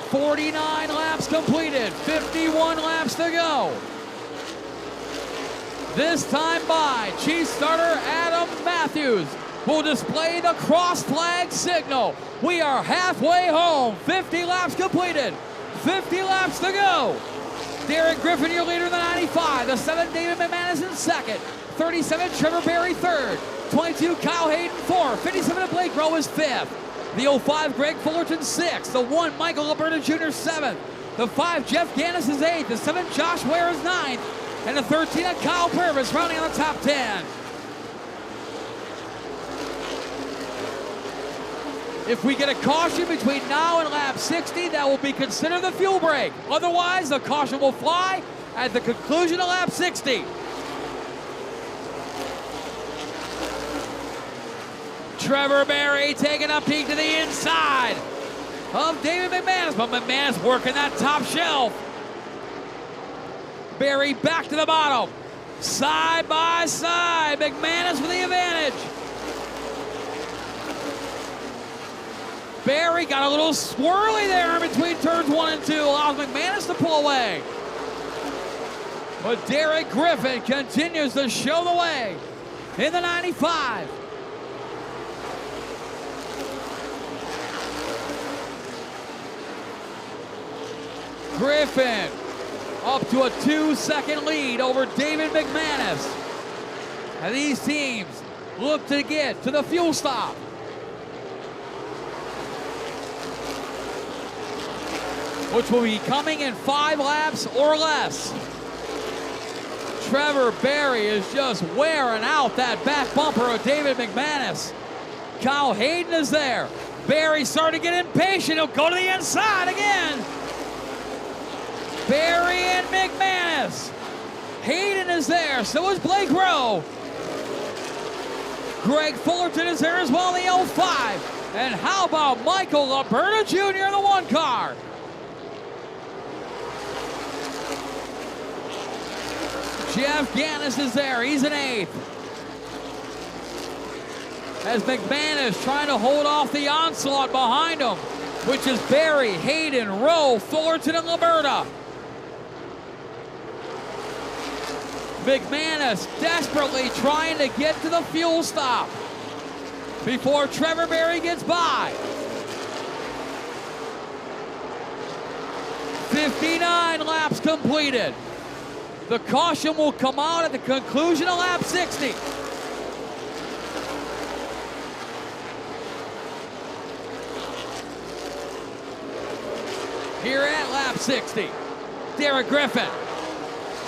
"49 laps completed, 51 laps to go. This time by Chief Starter Adam Matthews will display the cross flag signal. We are halfway home, 50 laps completed. 50 laps to go. Derek Griffin, your leader in the 95. The 7, David McManus in second. 37, Trevor Berry third. 22, Kyle Hayden fourth. 57, Blake Rowe is fifth. The 05, Greg Fullerton sixth. The 1, Michael Liberta Jr. seventh. The 5, Jeff Gannis is eighth. The 7, Josh Ware is ninth. And the 13, Kyle Purvis rounding on the top 10. If we get a caution between now and lap 60, that will be considered the fuel break. Otherwise, the caution will fly at the conclusion of lap 60. Trevor Berry taking a peek to the inside of David McManus, but McManus working that top shelf. Berry back to the bottom. Side by side, McManus with the advantage. Berry got a little swirly there in between turns 1 and 2, allows McManus to pull away. But Derek Griffin continues to show the way in the 95. Griffin up to a 2-second lead over David McManus. And these teams look to get to the fuel stop. Which will be coming in 5 laps or less. Trevor Berry is just wearing out that back bumper of David McManus. Kyle Hayden is there. Berry starting to get impatient. He'll go to the inside again. Berry and McManus. Hayden is there. So is Blake Rowe. Greg Fullerton is there as well in the 05. And how about Michael Laberta Jr. in the 1 car? Jeff Gannis is there. He's in 8th. As McManus trying to hold off the onslaught behind him, which is Berry, Hayden, Rowe, Fullerton, and Laberta. McManus desperately trying to get to the fuel stop before Trevor Berry gets by. 59 laps completed. The caution will come out at the conclusion of lap 60. Here at lap 60, Derek Griffin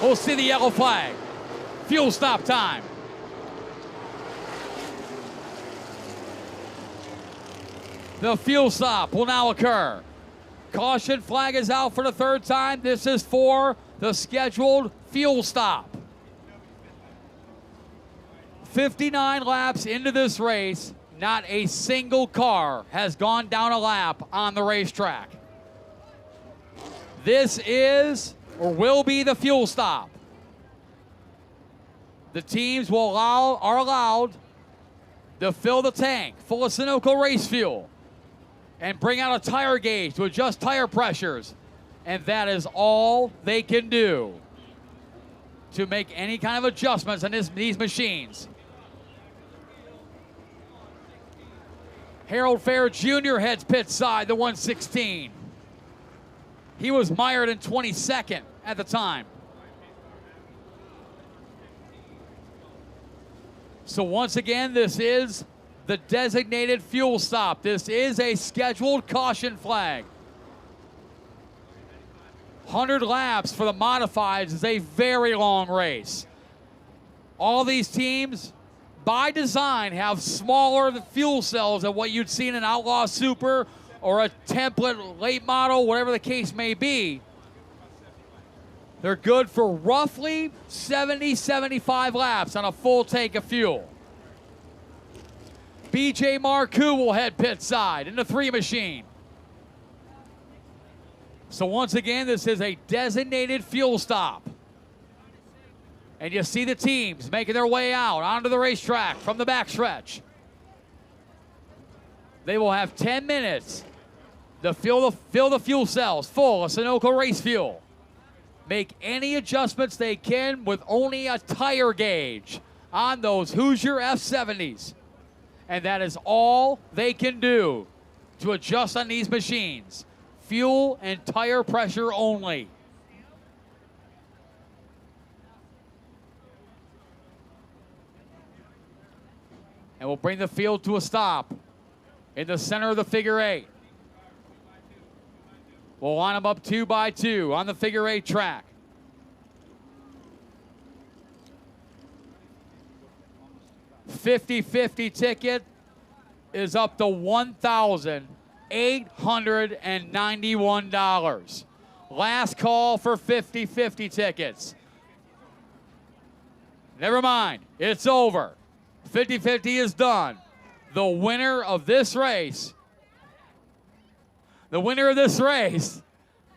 will see the yellow flag. Fuel stop time. The fuel stop will now occur. Caution flag is out for the 3rd time. This is for the scheduled fuel stop. 59 laps into this race, not a single car has gone down a lap on the racetrack. This is or will be the fuel stop. The teams are allowed to fill the tank full of Sunoco race fuel and bring out a tire gauge to adjust tire pressures. And that is all they can do to make any kind of adjustments on these machines. Harold Fair Jr. heads pit side, the 116. He was mired in 22nd at the time. So once again, this is the designated fuel stop. This is a scheduled caution flag. 100 laps for the modifieds is a very long race. All these teams, by design, have smaller fuel cells than what you'd see in an Outlaw Super or a template late model, whatever the case may be. They're good for roughly 70, 75 laps on a full tank of fuel. BJ Marcoux will head pit side in the 3 machine. So once again, this is a designated fuel stop. And you see the teams making their way out onto the racetrack from the backstretch. They will have 10 minutes to fill the fuel cells full of Sunoco race fuel. Make any adjustments they can with only a tire gauge on those Hoosier F70s. And that is all they can do to adjust on these machines. Fuel and tire pressure only. And we'll bring the field to a stop in the center of the figure 8. We'll line them up 2 by 2 on the figure 8 track. $50-50 ticket is up to $1,891. Last call for 50-50 tickets. Never mind, it's over. 50-50 is done. The winner of this race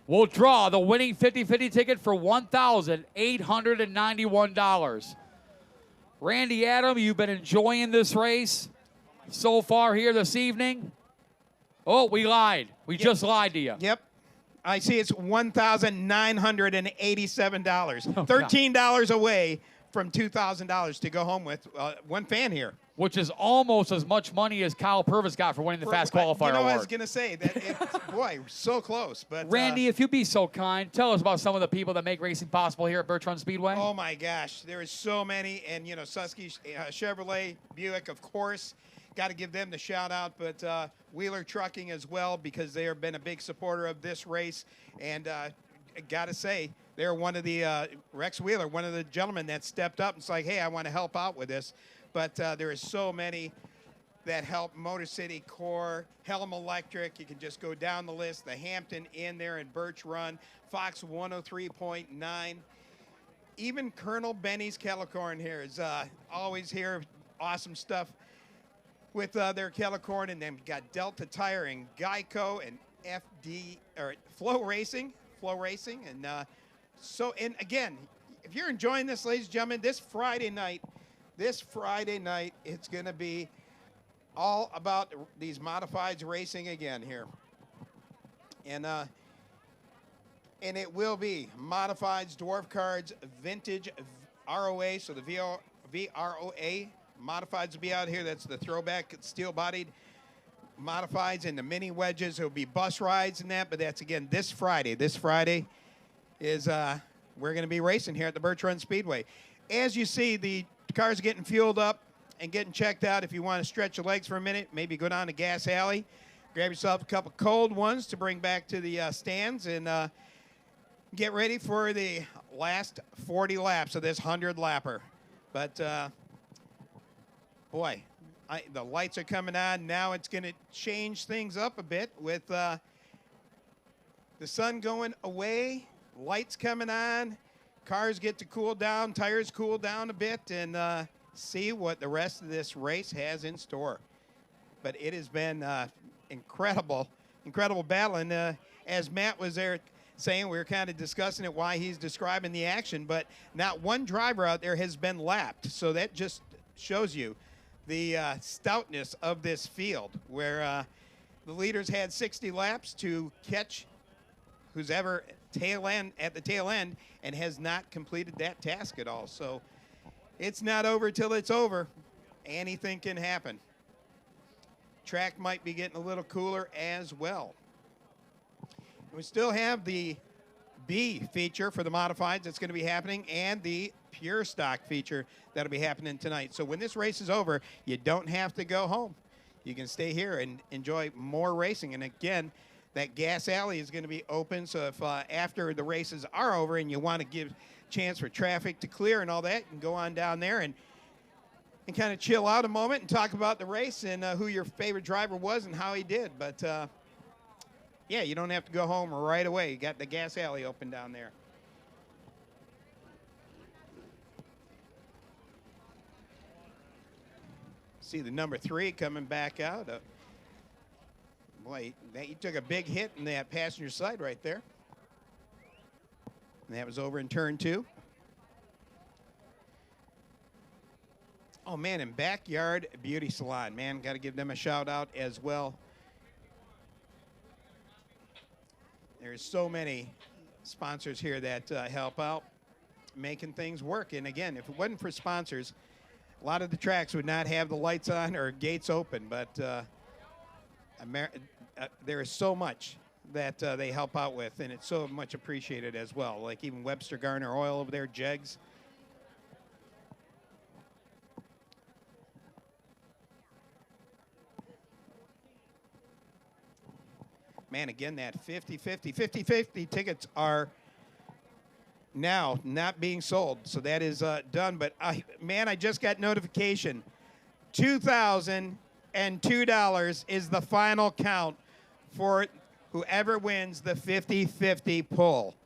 will draw the winning 50-50 ticket for $1,891. Randy Adam, you've been enjoying this race so far here this evening. Oh, we lied. We just lied to you. Yep. I see it's $1,987. God. $13 away from $2,000 to go home with one fan here. Which is almost as much money as Kyle Purvis got for winning the Fast Qualifier You know, I was Award. going to say that, boy, so close. But Randy, if you'd be so kind, tell us about some of the people that make racing possible here at Birch Speedway. oh my gosh, there is so many, and you know, Susky, Chevrolet, Buick, of course. Got to give them the shout out, but Wheeler Trucking as well, because they have been a big supporter of this race. And got to say, they're one of the Rex Wheeler, one of the gentlemen that stepped up and was like, hey, I want to help out with this. But there is so many that help. Motor City Core, Helm Electric. You can just go down the list. The Hampton Inn there in Birch Run, Fox 103.9. Even Colonel Benny's Calicorn here is always here. Awesome stuff with their Calicorn. And then got Delta Tiring, Geico, and Flow Racing. And and again, if you're enjoying this, ladies and gentlemen, this Friday night, it's going to be all about these modifieds racing again here. And it will be modifieds, dwarf cards, vintage ROA, so the VROA modifieds will be out here. That's the throwback steel-bodied modifieds, and the mini wedges. It will be bus rides and that, but that's, again, this Friday. This Friday is we're going to be racing here at the Birch Run Speedway. As you see, the cars are getting fueled up and getting checked out. If you want to stretch your legs for a minute, maybe go down to Gas Alley, grab yourself a couple cold ones to bring back to the stands, and get ready for the last 40 laps of this 100-lapper. But, boy, the lights are coming on. Now it's going to change things up a bit with the sun going away, lights coming on. Cars get to cool down, tires cool down a bit, and see what the rest of this race has in store. But it has been incredible battle. And as Matt was there saying, we were kind of discussing it, why he's describing the action, but not one driver out there has been lapped. So that just shows you the stoutness of this field, where the leaders had 60 laps to catch who's ever at the tail end, and has not completed that task at all. So it's not over till it's over. Anything can happen. Track might be getting a little cooler as well. We still have the B feature for the modifieds that's going to be happening, and the pure stock feature that'll be happening tonight. So when this race is over, you don't have to go home. You can stay here and enjoy more racing. And again, that Gas Alley is going to be open, so if after the races are over and you want to give chance for traffic to clear and all that, you can go on down there and kind of chill out a moment and talk about the race and who your favorite driver was and how he did. But, yeah, you don't have to go home right away. You got the Gas Alley open down there. See the number 3 coming back out. Boy, he took a big hit in that passenger side right there. And that was over in turn 2. Oh, man, and Backyard Beauty Salon. Man, got to give them a shout out as well. There's so many sponsors here that help out making things work. And again, if it wasn't for sponsors, a lot of the tracks would not have the lights on or gates open. But there is so much that they help out with, and it's so much appreciated as well. Like even Webster Garner Oil over there, Jegs. Man, again, that 50-50 tickets are now not being sold, so that is done. But I just got notification. $2,002 is the final count for whoever wins the 50-50 pull.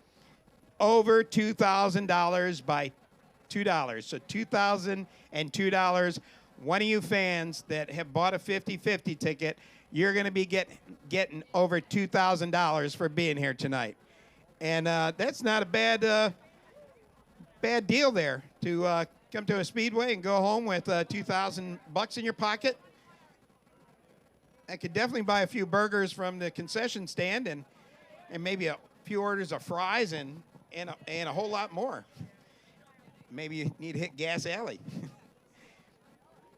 Over $2,000 by $2. So $2,002. One of you fans that have bought a 50-50 ticket, you're going to be getting over $2,000 for being here tonight. And that's not a bad deal there to come to a speedway and go home with $2,000 in your pocket. I could definitely buy a few burgers from the concession stand and maybe few orders of fries and a whole lot more. Maybe you need to hit Gas Alley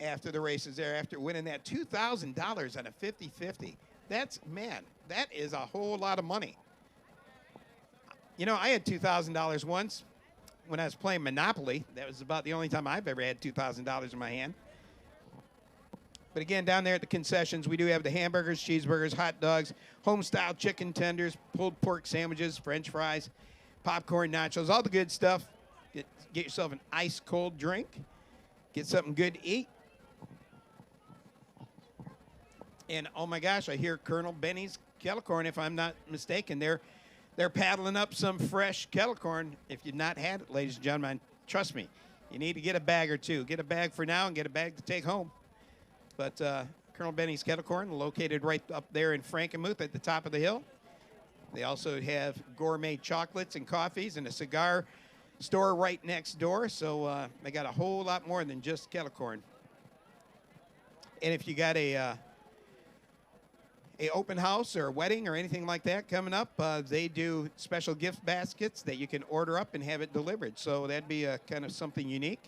after the races there, after winning that $2,000 on a 50-50. That is a whole lot of money. You know, I had $2,000 once when I was playing Monopoly. That was about the only time I've ever had $2,000 in my hand. But again, down there at the concessions, we do have the hamburgers, cheeseburgers, hot dogs, home-style chicken tenders, pulled pork sandwiches, French fries, popcorn, nachos, all the good stuff. Get yourself an ice-cold drink. Get something good to eat. And, oh, my gosh, I hear Colonel Benny's kettle corn, if I'm not mistaken. They're paddling up some fresh kettle corn. If you've not had it, ladies and gentlemen, trust me, you need to get a bag or two. Get a bag for now and get a bag to take home. But Colonel Benny's kettle corn, located right up there in Frankenmuth at the top of the hill. They also have gourmet chocolates and coffees and a cigar store right next door. So they got a whole lot more than just kettle corn. And if you got a open house or a wedding or anything like that coming up, they do special gift baskets that you can order up and have it delivered. So that'd be kind of something unique.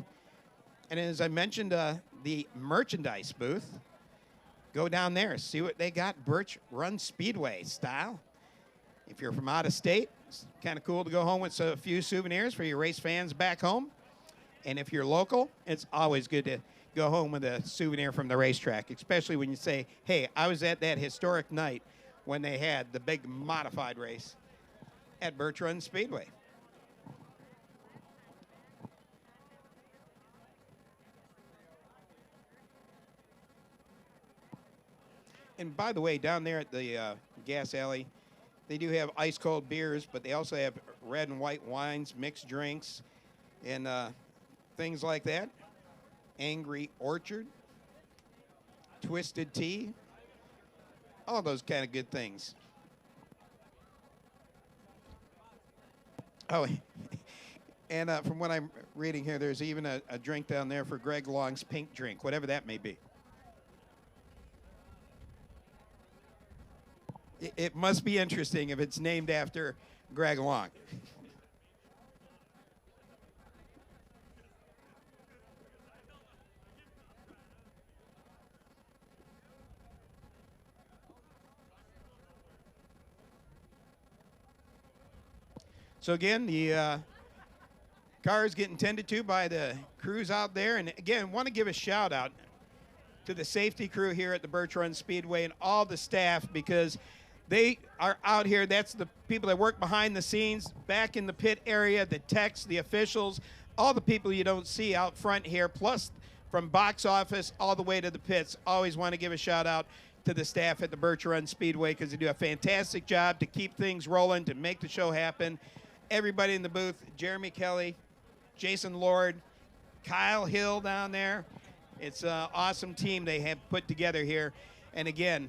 And as I mentioned, the merchandise booth, go down there, see what they got, Birch Run Speedway style. If you're from out of state, it's kind of cool to go home with a few souvenirs for your race fans back home. And if you're local, it's always good to go home with a souvenir from the racetrack, especially when you say, hey, I was at that historic night when they had the big modified race at Birch Run Speedway. And by the way, down there at the Gas Alley, they do have ice-cold beers, but they also have red and white wines, mixed drinks, and things like that. Angry Orchard, Twisted Tea, all those kind of good things. Oh, and from what I'm reading here, there's even a drink down there for Greg Long's pink drink, whatever that may be. It must be interesting if it's named after Greg Long. So again, the car is getting tended to by the crews out there. And again, want to give a shout out to the safety crew here at the Birch Run Speedway and all the staff, because they are out here. That's the people that work behind the scenes, back in the pit area, the techs, the officials, all the people you don't see out front here, plus from box office all the way to the pits. Always want to give a shout out to the staff at the Birch Run Speedway, because they do a fantastic job to keep things rolling, to make the show happen. Everybody in the booth, Jeremy Kelly, Jason Lord, Kyle Hill down there. It's an awesome team they have put together here. And again,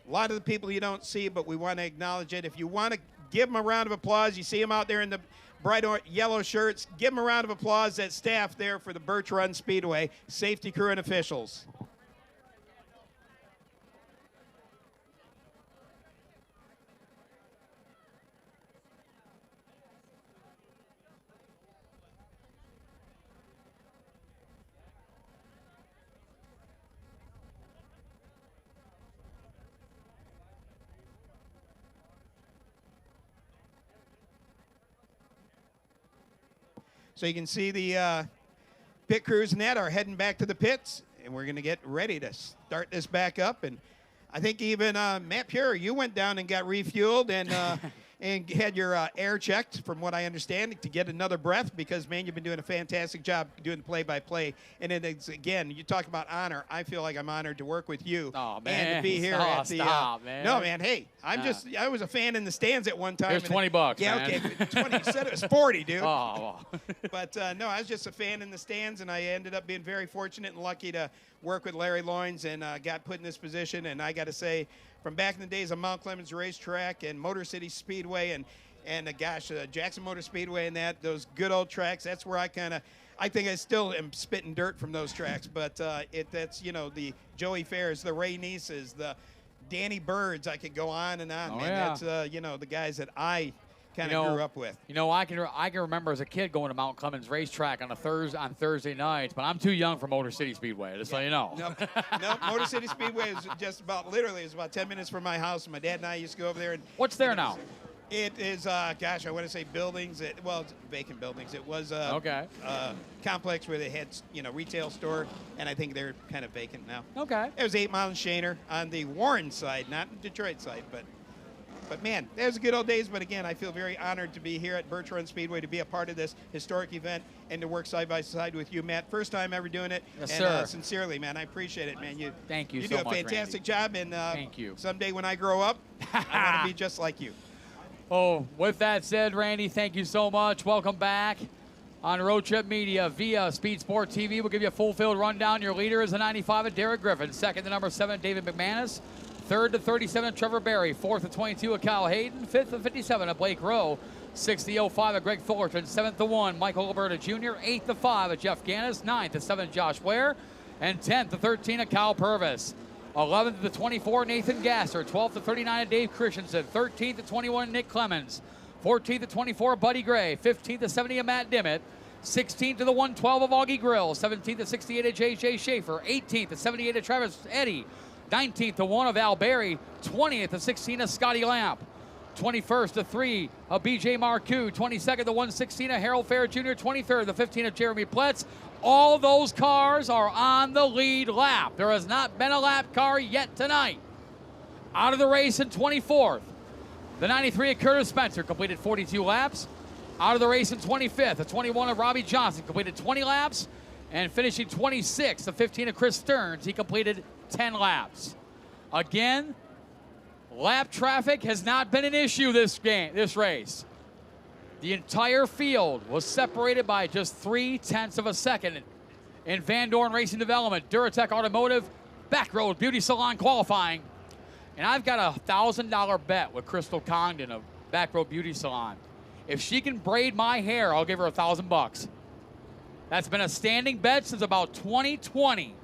a lot of the people you don't see, but we want to acknowledge it. If you want to give them a round of applause, you see them out there in the bright yellow shirts, give them a round of applause. That staff there for the Birch Run Speedway, safety crew and officials. So you can see the pit crews and that are heading back to the pits, and we're going to get ready to start this back up. And I think even Matt Pure, you went down and got refueled and and had your air checked, from what I understand, to get another breath, because, man, you've been doing a fantastic job doing the play-by-play. And it's, again, you talk about honor. I feel like I'm honored to work with you. Oh, man. And to be here at the stop, man. No, man, hey, I was a fan in the stands at one time. Here's $20, yeah, man. okay, 20. You said it was 40, dude. Oh, But, no, I was just a fan in the stands, and I ended up being very fortunate and lucky to work with Larry Loins and got put in this position. And I got to say, from back in the days of Mount Clemens Racetrack and Motor City Speedway and Jackson Motor Speedway and those good old tracks, that's where I think I still am spitting dirt from those tracks. But that's, you know, the Joey Fairs, the Ray Nieces, the Danny Birds, I could go on and on. Oh, man. yeah. That's, you know, the guys that I kind of grew up with. You know, I can remember as a kid going to Mount Clemens Racetrack on Thursday nights, but I'm too young for Motor City Speedway, just so you know. No, Motor City Speedway is just about, literally, it's about 10 minutes from my house. My dad and I used to go over there. And what's there now? It is, gosh, I want to say buildings. It's vacant buildings. It was okay. Complex where they had, retail store, and I think they're kind of vacant now. Okay. It was 8 Mile and Shaner on the Warren side, not the Detroit side, but man, that was good old days. But again, I feel very honored to be here at Birch Run Speedway, to be a part of this historic event, and to work side by side with you, Matt. First time ever doing it. Yes, and, sir. Sincerely, man, I appreciate it, man. Thank you You so do a much, fantastic Randy. job, and thank you. Someday when I grow up, I want to be just like you. Oh, with that said, Randy, thank you so much. Welcome back on Road Trip Media via Speed Sport TV. We'll give you a full field rundown. Your leader is the 95 of Derek Griffin. Second, the number 7, David McManus. Third to 37, Trevor Berry. Fourth to 22, Kyle Hayden. Fifth to 57, Blake Rowe. Sixth to 05, Greg Fullerton. Seventh to 1, Michael Alberta Jr. Eighth to 5, Jeff Gannis. Ninth to 7, Josh Ware. And 10th to 13, Kyle Purvis. 11th to 24, Nathan Gasser. 12th to 39, Dave Christensen. 13th to 21, Nick Clemens. 14th to 24, Buddy Gray. 15th to 70, Matt Dimmitt. 16th to the 112 of Augie Grill. 17th to 68 of J.J. Schaefer. 18th to 78 of Travis Eddy. 19th to 1 of Al Berry. 20th to 16 of Scotty Lamp. 21st to 3 of B.J. Marcoux. 22nd to 116 of Harold Fair Jr. 23rd to 15 of Jeremy Pletz. All those cars are on the lead lap. There has not been a lap car yet tonight. Out of the race in 24th, the 93 of Curtis Spencer completed 42 laps. Out of the race in 25th, the 21 of Robbie Johnson completed 20 laps. And finishing 26th, the 15 of Chris Stearns, he completed 10 laps. Again, lap traffic has not been an issue this race. The entire field was separated by just 0.3 of a second in Van Dorn Racing Development, Duratec Automotive, Backroad Beauty Salon qualifying. And I've got a $1,000 bet with Crystal Congdon of Backroad Beauty Salon. If she can braid my hair, I'll give her $1,000. That's been a standing bet since about 2020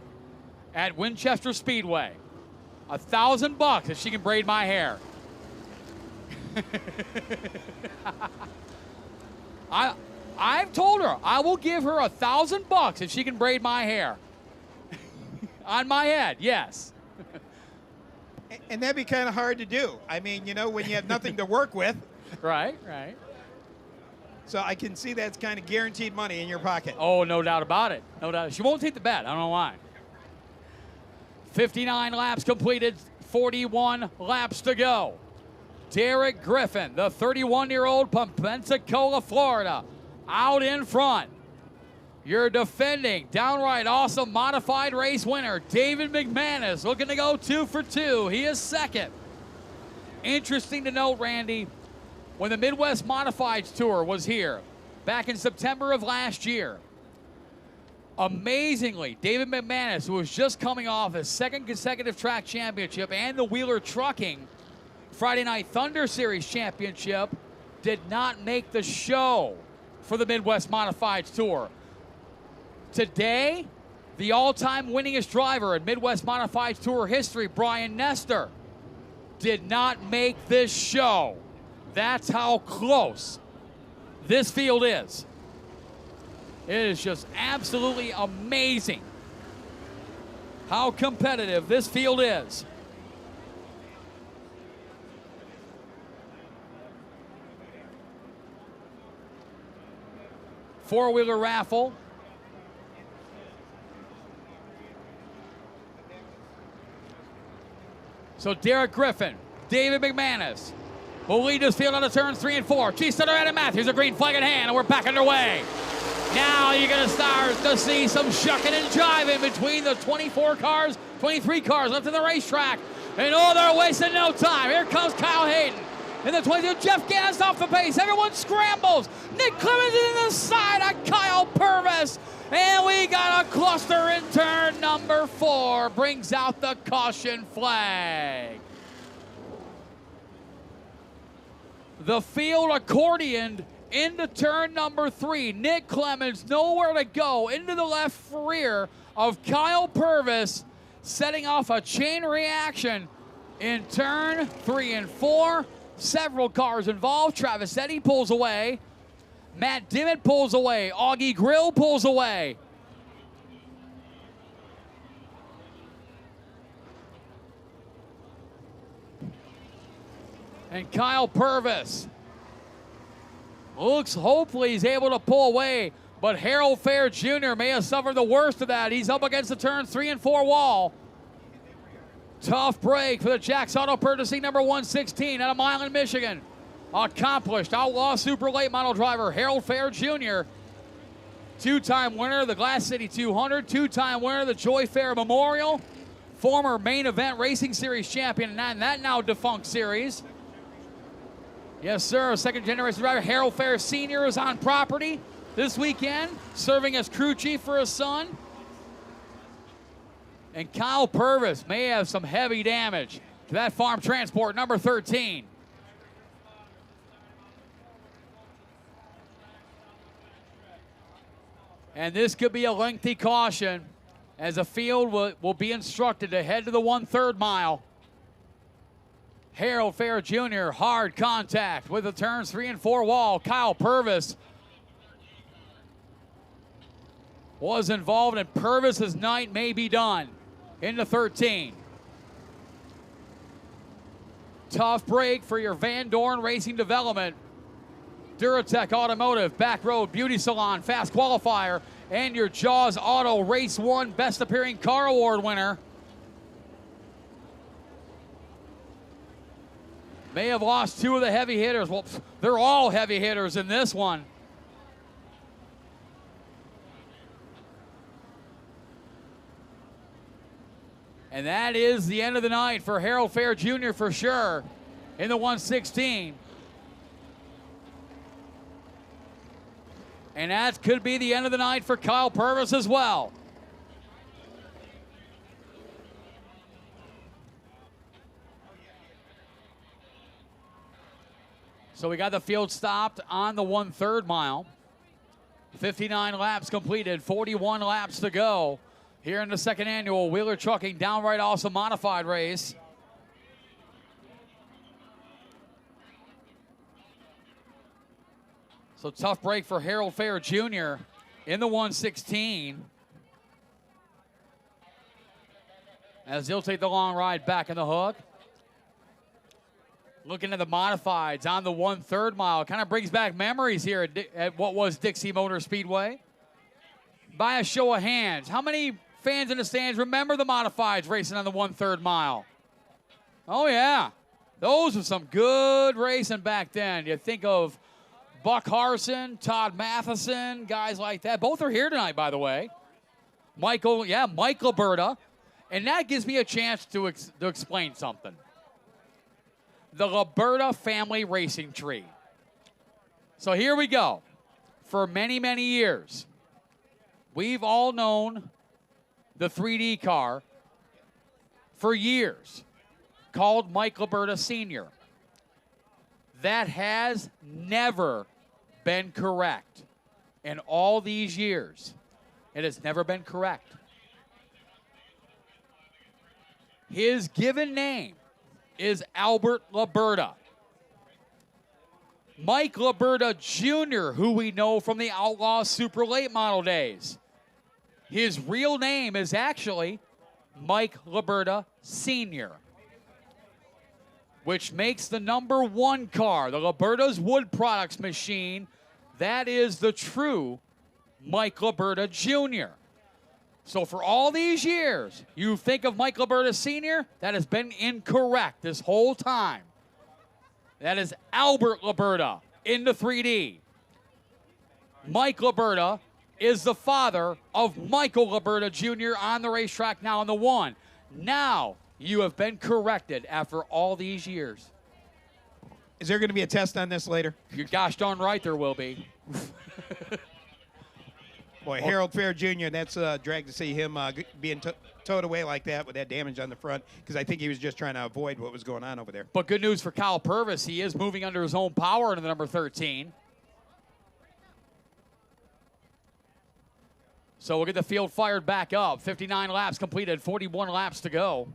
at Winchester Speedway. $1,000 if she can braid my hair. I've told her I will give her $1,000 if she can braid my hair. On my head, yes. And that'd be kind of hard to do. I mean, when you have nothing to work with. Right. So I can see that's kind of guaranteed money in your pocket. Oh, no doubt about it. No doubt. She won't take the bet. I don't know why. 59 laps completed, 41 laps to go. Derek Griffin, the 31-year-old from Pensacola, Florida, out in front. Your defending, downright awesome modified race winner, David McManus, looking to go 2 for 2. He is second. Interesting to note, Randy, when the Midwest Modifieds Tour was here back in September of last year, amazingly, David McManus, who was just coming off his second consecutive track championship and the Wheeler Trucking Friday Night Thunder Series championship, did not make the show for the Midwest Modifieds Tour. Today, the all-time winningest driver in Midwest Modifieds Tour history, Brian Nestor, did not make this show. That's how close this field is. It is just absolutely amazing how competitive this field is. Four-wheeler raffle. So Derek Griffin, David McManus will lead this field on the turns 3 and 4. G-Stutter Adam Matthews, a green flag in hand, and we're back underway. Now you're going to start to see some shucking and jiving between the 23 cars left in the racetrack. And they're wasting no time. Here comes Kyle Hayden. In the 22, Jeff Gannis off the pace. Everyone scrambles. Nick Clemens is in the side of Kyle Purvis. And we got a cluster in turn number 4. Brings out the caution flag. The field accordioned into turn number 3. Nick Clemens nowhere to go. Into the left rear of Kyle Purvis, setting off a chain reaction in turn 3 and 4. Several cars involved. Travis Eddy pulls away. Matt Dimmitt pulls away. Augie Grill pulls away. And Kyle Purvis looks, hopefully he's able to pull away, but Harold Fair Jr. may have suffered the worst of that. He's up against the turns 3 and 4 wall. Tough break for the Jack's Auto Purchasing number 116 out of Milan, Michigan. Accomplished Outlaw Super Late Model driver Harold Fair Jr. Two-time winner of the Glass City 200, two-time winner of the Joy Fair Memorial, former main event Racing Series champion in that now defunct series. Yes, sir, second generation driver Harold Fair Sr. is on property this weekend, serving as crew chief for his son. And Kyle Purvis may have some heavy damage to that farm transport, number 13. And this could be a lengthy caution, as the field will be instructed to head to the 1/3 mile. Harold Fair Jr., hard contact with the turns 3 and 4 wall. Kyle Purvis was involved, and Purvis's night may be done into 13. Tough break for your Van Dorn Racing Development, Duratec Automotive, Back Road Beauty Salon, Fast Qualifier, and your Jaws Auto Race 1 Best Appearing Car Award winner. May have lost 2 of the heavy hitters. Well, they're all heavy hitters in this one. And that is the end of the night for Harold Fair Jr. for sure in the 116. And that could be the end of the night for Kyle Purvis as well. So we got the field stopped on the 1/3 mile. 59 laps completed, 41 laps to go here in the second annual Wheeler Trucking Downright Awesome Modified race. So tough break for Harold Fair Jr. in the 116. As he'll take the long ride back in the hook. Looking at the modifieds on the 1/3 mile. Kind of brings back memories here at what was Dixie Motor Speedway. By a show of hands, how many fans in the stands remember the modifieds racing on the 1/3 mile? Oh, yeah. Those were some good racing back then. You think of Buck Harson, Todd Matheson, guys like that. Both are here tonight, by the way. Mike Liberta. And that gives me a chance to explain something. The Liberta family racing tree. So here we go. For many, many years, we've all known the 3D car for years, called Mike Liberta Sr. That has never been correct. In all these years, it has never been correct. His given name is Albert Liberta. Mike Liberta Jr., who we know from the Outlaw Super Late Model days. His real name is actually Mike Liberta Sr., which makes the number 1 car, the Liberta's Wood Products machine, that is the true Mike Liberta Jr. So for all these years, you think of Mike Liberta Sr., that has been incorrect this whole time. That is Albert Liberta in the 3D. Mike Liberta is the father of Michael Liberta Jr. on the racetrack now in the 1. Now you have been corrected after all these years. Is there going to be a test on this later? You're gosh darn right there will be. Boy, Harold Fair Jr., that's a drag to see him being towed away like that with that damage on the front, because I think he was just trying to avoid what was going on over there. But good news for Kyle Purvis. He is moving under his own power into the number 13. So we'll get the field fired back up. 59 laps completed, 41 laps to go.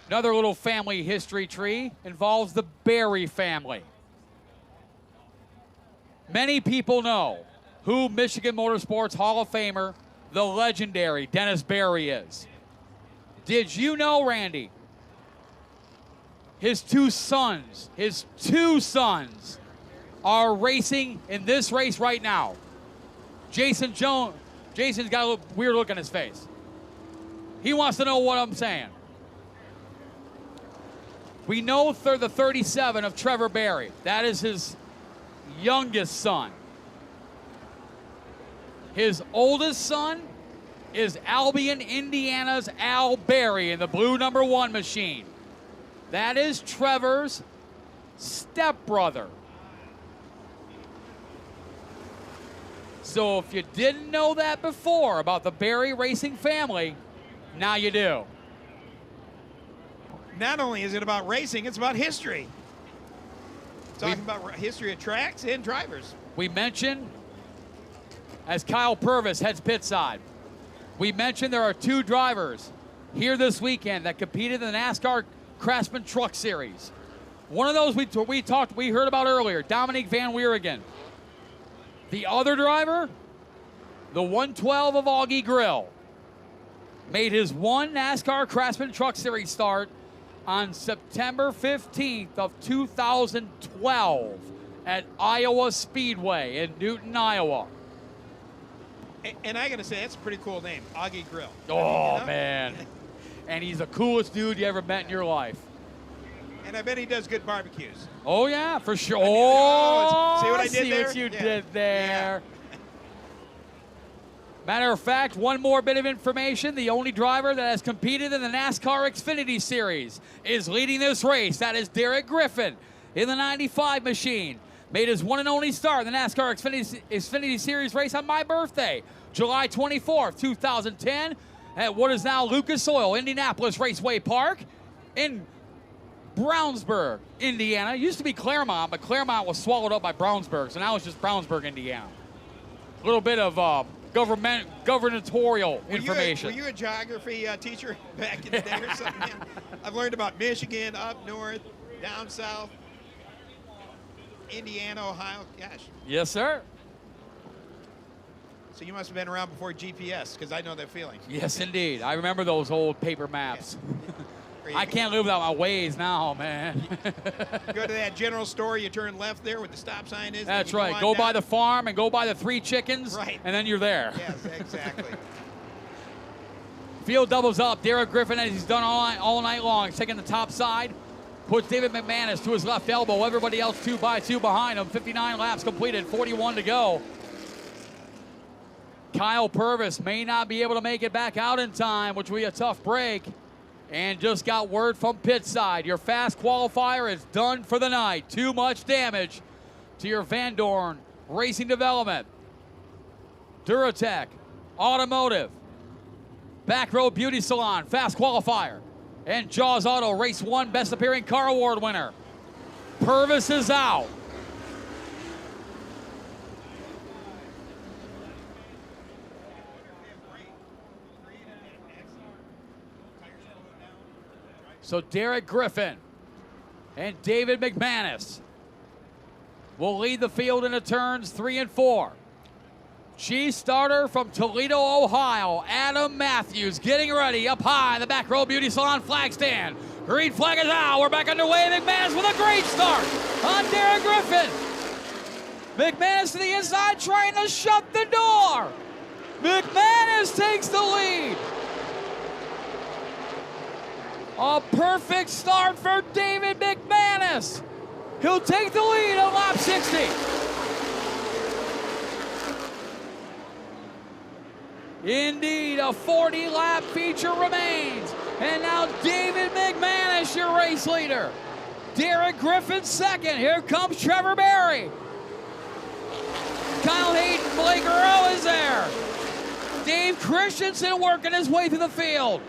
Another little family history tree involves the Berry family. Many people know who Michigan Motorsports Hall of Famer, the legendary Dennis Berry is. Did you know, Randy, his two sons are racing in this race right now? Jason's got a little weird look on his face. He wants to know what I'm saying. We know the 37 of Trevor Berry. That is his youngest son. His oldest son is Albion, Indiana's Al Berry in the blue number 1 machine. That is Trevor's stepbrother. So if you didn't know that before about the Berry racing family, now you do. Not only is it about racing, it's about history. Talking about history of tracks and drivers. We mentioned, as Kyle Purvis heads pit side, we mentioned there are 2 drivers here this weekend that competed in the NASCAR Craftsman Truck Series. One of those we heard about earlier, Dominique Van Wieringen. The other driver, the 112 of Augie Grill, made his 1 NASCAR Craftsman Truck Series start on September 15th of 2012 at Iowa Speedway in Newton, Iowa. And I got to say, that's a pretty cool name, Augie Grill. Oh, You know? man. And he's the coolest dude you ever met in your life. And I bet he does good barbecues. Oh, yeah, for sure. See what I did see there? what you Yeah. did there. Yeah. Matter of fact, one more bit of information. The only driver that has competed in the NASCAR Xfinity Series is leading this race. That is Derek Griffin in the 95 machine. Made his 1 and only start in the NASCAR Xfinity Series race on my birthday, July 24th, 2010, at what is now Lucas Oil Indianapolis Raceway Park in Brownsburg, Indiana. It used to be Claremont, but Claremont was swallowed up by Brownsburg, so now it's just Brownsburg, Indiana. A little bit of gubernatorial information. Were you a geography teacher back in the day or something? Man? I've learned about Michigan, up north, down south, Indiana, Ohio. Gosh. Yes, sir. So you must have been around before GPS, because I know that feeling. Yes, indeed. I remember those old paper maps. I can't live without my Waze now, man. Go to that general store, you turn left there where the stop sign is. That's right. Go by the farm and go by the 3 chickens, right, and then you're there. Yes, exactly. Field doubles up. Derek Griffin, as he's done all night long, is taking the top side. Puts David McManus to his left elbow. Everybody else 2 by 2 behind him. 59 laps completed, 41 to go. Kyle Purvis may not be able to make it back out in time, which will be a tough break. And just got word from pit side. Your fast qualifier is done for the night. Too much damage to your Van Dorn Racing Development, Duratec, Automotive, Back Road Beauty Salon, fast qualifier, and Jaws Auto Race 1 Best Appearing Car Award winner. Purvis is out. So Derek Griffin and David McManus will lead the field into turns 3 and 4. G starter from Toledo, Ohio, Adam Matthews, getting ready up high in the Back Row Beauty Salon flag stand. Green flag is out. We're back underway. McManus with a great start on Derek Griffin. McManus to the inside, trying to shut the door. McManus takes the lead. A perfect start for David McManus. He'll take the lead on lap 60. Indeed, a 40-lap feature remains. And now David McManus, your race leader. Derek Griffin second. Here comes Trevor Berry. Kyle Hayden, Blake Earl is there. Dave Christensen working his way through the field.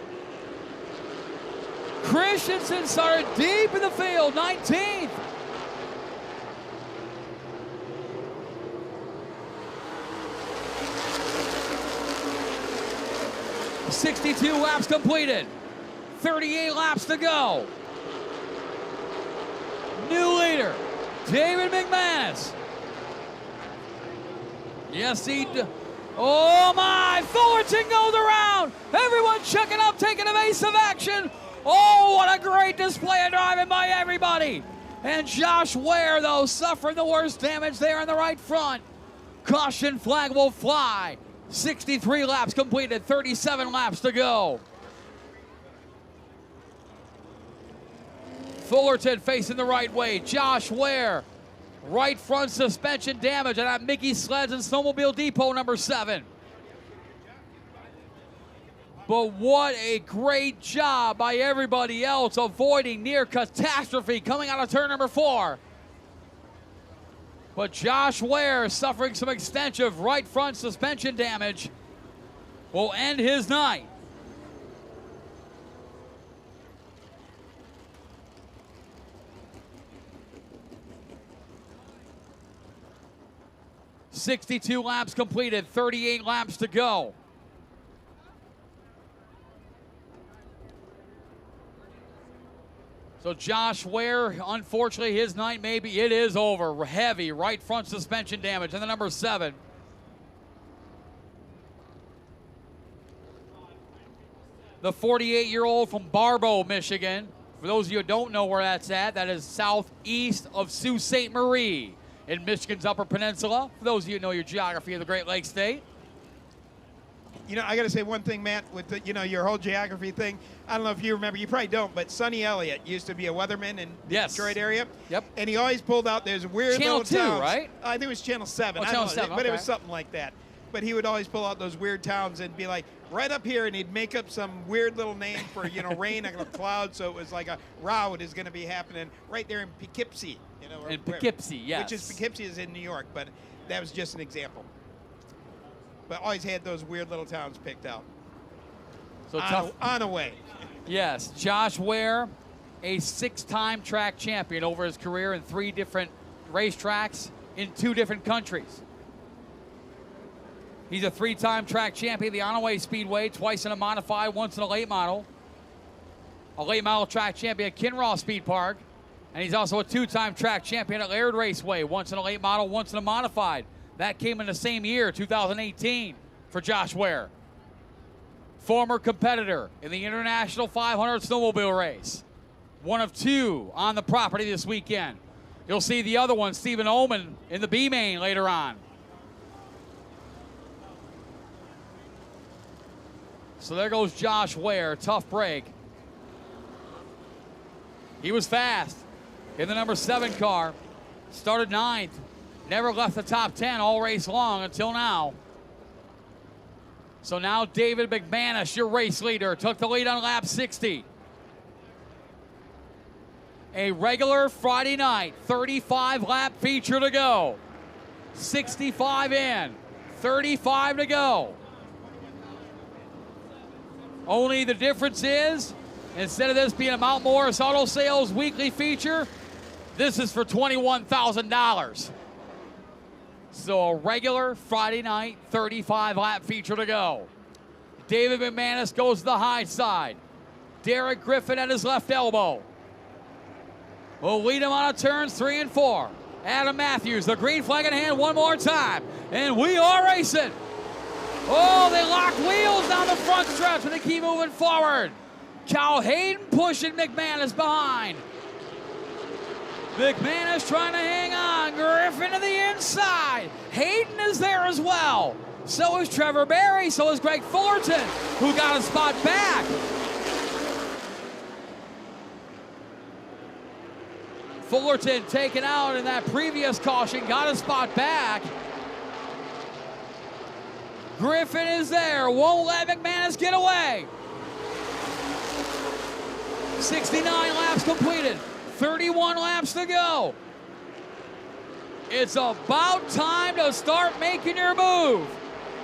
Christensen started deep in the field, 19th. .62 laps completed. 38 laps to go. New leader, David McManus. Yes, oh my, Fullerton goes around. Everyone checking up, taking evasive action. Oh, what a great display of driving by everybody. And Josh Ware, though, suffering the worst damage there in the right front. Caution flag will fly. 63 laps completed, 37 laps to go. Fullerton facing the right way. Josh Ware, right front suspension damage at Mickey Sleds and Snowmobile Depot number 7. But what a great job by everybody else avoiding near catastrophe coming out of turn number 4. But Josh Ware, suffering some extensive right front suspension damage, will end his night. "62 laps completed, 38 laps to go." So Josh Ware, unfortunately, his night maybe it is over. Heavy right front suspension damage. And the number 7. The 48-year-old from Barbeau, Michigan. For those of you who don't know where that's at, that is southeast of Sault Ste. Marie in Michigan's Upper Peninsula. For those of you who know your geography of the Great Lakes State. You know, I got to say one thing, Matt, with the, your whole geography thing. I don't know if you remember, you probably don't, but Sonny Elliott used to be a weatherman in the Detroit area. Yep. And he always pulled out those weird Channel little 2, towns. right? I think it was Channel 7. Oh, I don't Channel know, 7, but okay. it was something like that. But he would always pull out those weird towns and be like, right up here, and he'd make up some weird little name for, rain and a cloud, so it was like a rout is going to be happening right there in Poughkeepsie. In Poughkeepsie, yes. Which is, Poughkeepsie is in New York, but that was just an example. But always had those weird little towns picked out. So on a way. Yes, Josh Ware, a 6-time track champion over his career in 3 different racetracks in 2 different countries. He's a 3-time track champion of the Onaway Speedway, twice in a modified, once in a late model. A late model track champion at Kinross Speed Park. And he's also a 2-time track champion at Laird Raceway, once in a late model, once in a modified. That came in the same year, 2018, for Josh Ware. Former competitor in the International 500 snowmobile race. One of 2 on the property this weekend. You'll see the other one, Stephen Ullman, in the B main later on. So there goes Josh Ware, tough break. He was fast in the number 7 car. Started 9th, never left the top 10 all race long until now. So now David McManus, your race leader, took the lead on lap 60. A regular Friday night, 35-lap feature to go. 65 in, 35 to go. Only the difference is, instead of this being a Mount Morris Auto Sales weekly feature, this is for $21,000. So a regular Friday night, 35-lap feature to go. David McManus goes to the high side. Derek Griffin at his left elbow. Will lead him on of turns 3 and 4. Adam Matthews, the green flag in hand one more time. And we are racing. Oh, they locked wheels down the front stretch, and they keep moving forward. Cal Hayden pushing McManus behind. McManus trying to hang on. Griffin to the inside. Hayden is there as well. So is Trevor Berry. So is Greg Fullerton, who got a spot back. Fullerton taken out in that previous caution, got a spot back. Griffin is there, won't let McManus get away. 69 laps completed, 31 laps to go. It's about time to start making your move.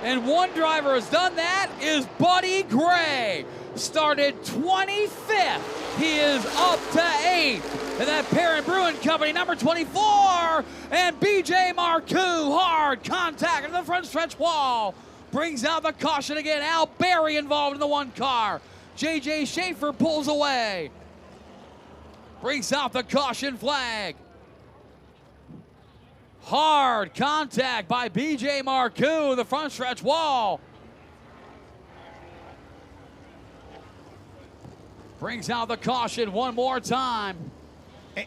And one driver has done that is Buddy Gray. Started 25th. He is up to 8th. And that Perrin Brewing Company, number 24. And BJ Marcoux, hard contact in the front stretch wall. Brings out the caution again. Al Berry involved in the 1 car. J.J. Schaefer pulls away. Brings out the caution flag. Hard contact by B.J. Marcoux, the front stretch wall. Brings out the caution one more time.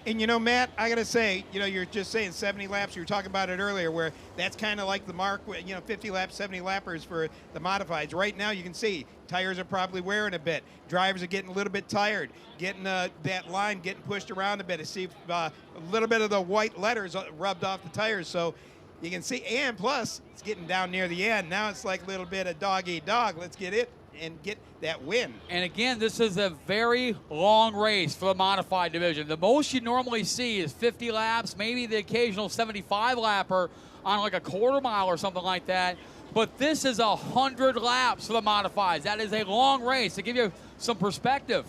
And you know, Matt, I got to say, you know, you're just saying 70 laps. You were talking about it earlier, where that's kind of like the mark, you know, 50 laps, 70 lappers for the modifieds. Right now, you can see tires are probably wearing a bit. Drivers are getting a little bit tired, getting that line getting pushed around a bit to see a little bit of the white letters rubbed off the tires. So you can see, and plus, it's getting down near the end. Now it's like a little bit of dog eat dog. Let's get it and get that win. And again, this is a very long race for the modified division. The most you normally see is 50 laps, maybe the occasional 75 lapper on like a quarter mile or something like that. But this is 100 laps for the modifieds. That is a long race. To give you some perspective,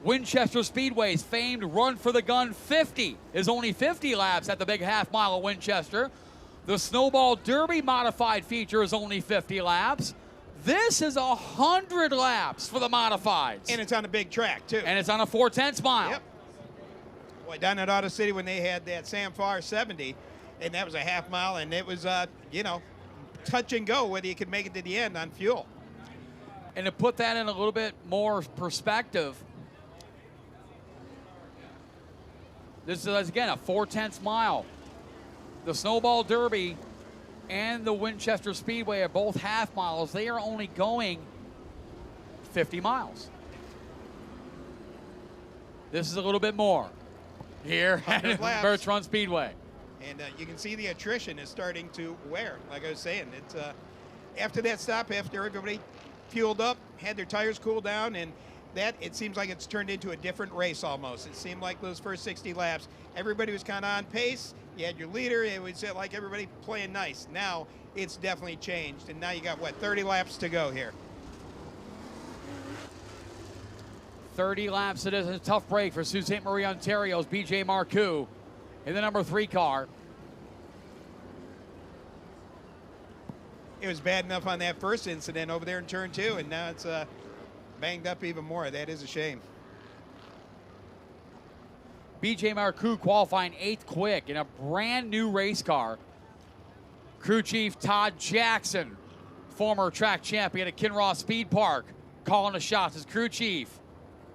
Winchester Speedway's famed Run for the Gun 50 is only 50 laps at the big half mile of Winchester. The Snowball Derby modified feature is only 50 laps. This is 100 laps for the modifieds. And it's on a big track, too. And it's on a 4/10 mile. Yep. Boy, down at Auto City when they had that Sam Farr 70, and that was a half mile, and it was, you know, touch and go whether you could make it to the end on fuel. And to put that in a little bit more perspective, this is, again, a 4/10 mile. The Snowball Derby and the Winchester Speedway are both half miles. They are only going 50 miles. This is a little bit more here at Birch Run Speedway. And you can see the attrition is starting to wear. Like I was saying, it's after that stop, after everybody fueled up, had their tires cool down, and that, it seems like it's turned into a different race almost. It seemed like those first 60 laps, everybody was kind of on pace. You had your leader. It was like everybody playing nice. Now it's definitely changed, and now you got, what, 30 laps to go here. 30 laps. It is a tough break for Sault Ste. Marie, Ontario's B.J. Marcoux in the number 3 car. It was bad enough on that first incident over there in turn 2, and now it's banged up even more. That is a shame. B.J. Marcoux qualifying 8th quick in a brand new race car. Crew Chief Todd Jackson, former track champion at Kinross Speed Park, calling the shots as crew chief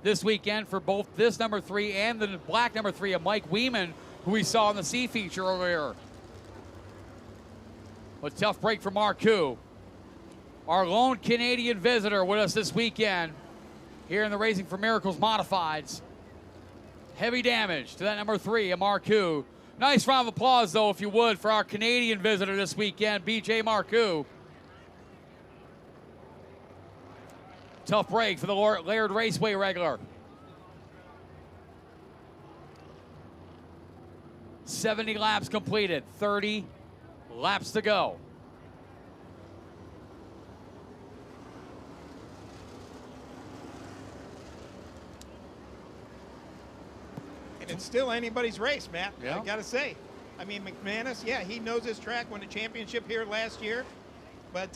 this weekend for both this number 3 and the black number 3 of Mike Weeman, who we saw in the C feature earlier. A tough break for Marcoux. Our lone Canadian visitor with us this weekend here in the Racing for Miracles Modifieds. Heavy damage to that number 3 of Marcoux. Nice round of applause, though, if you would, for our Canadian visitor this weekend, B.J. Marcoux. Tough break for the Laird Raceway regular. 70 laps completed, 30 laps to go. It's still anybody's race, Matt. Yeah. I got to say. I mean, McManus, yeah, he knows his track, won a championship here last year. But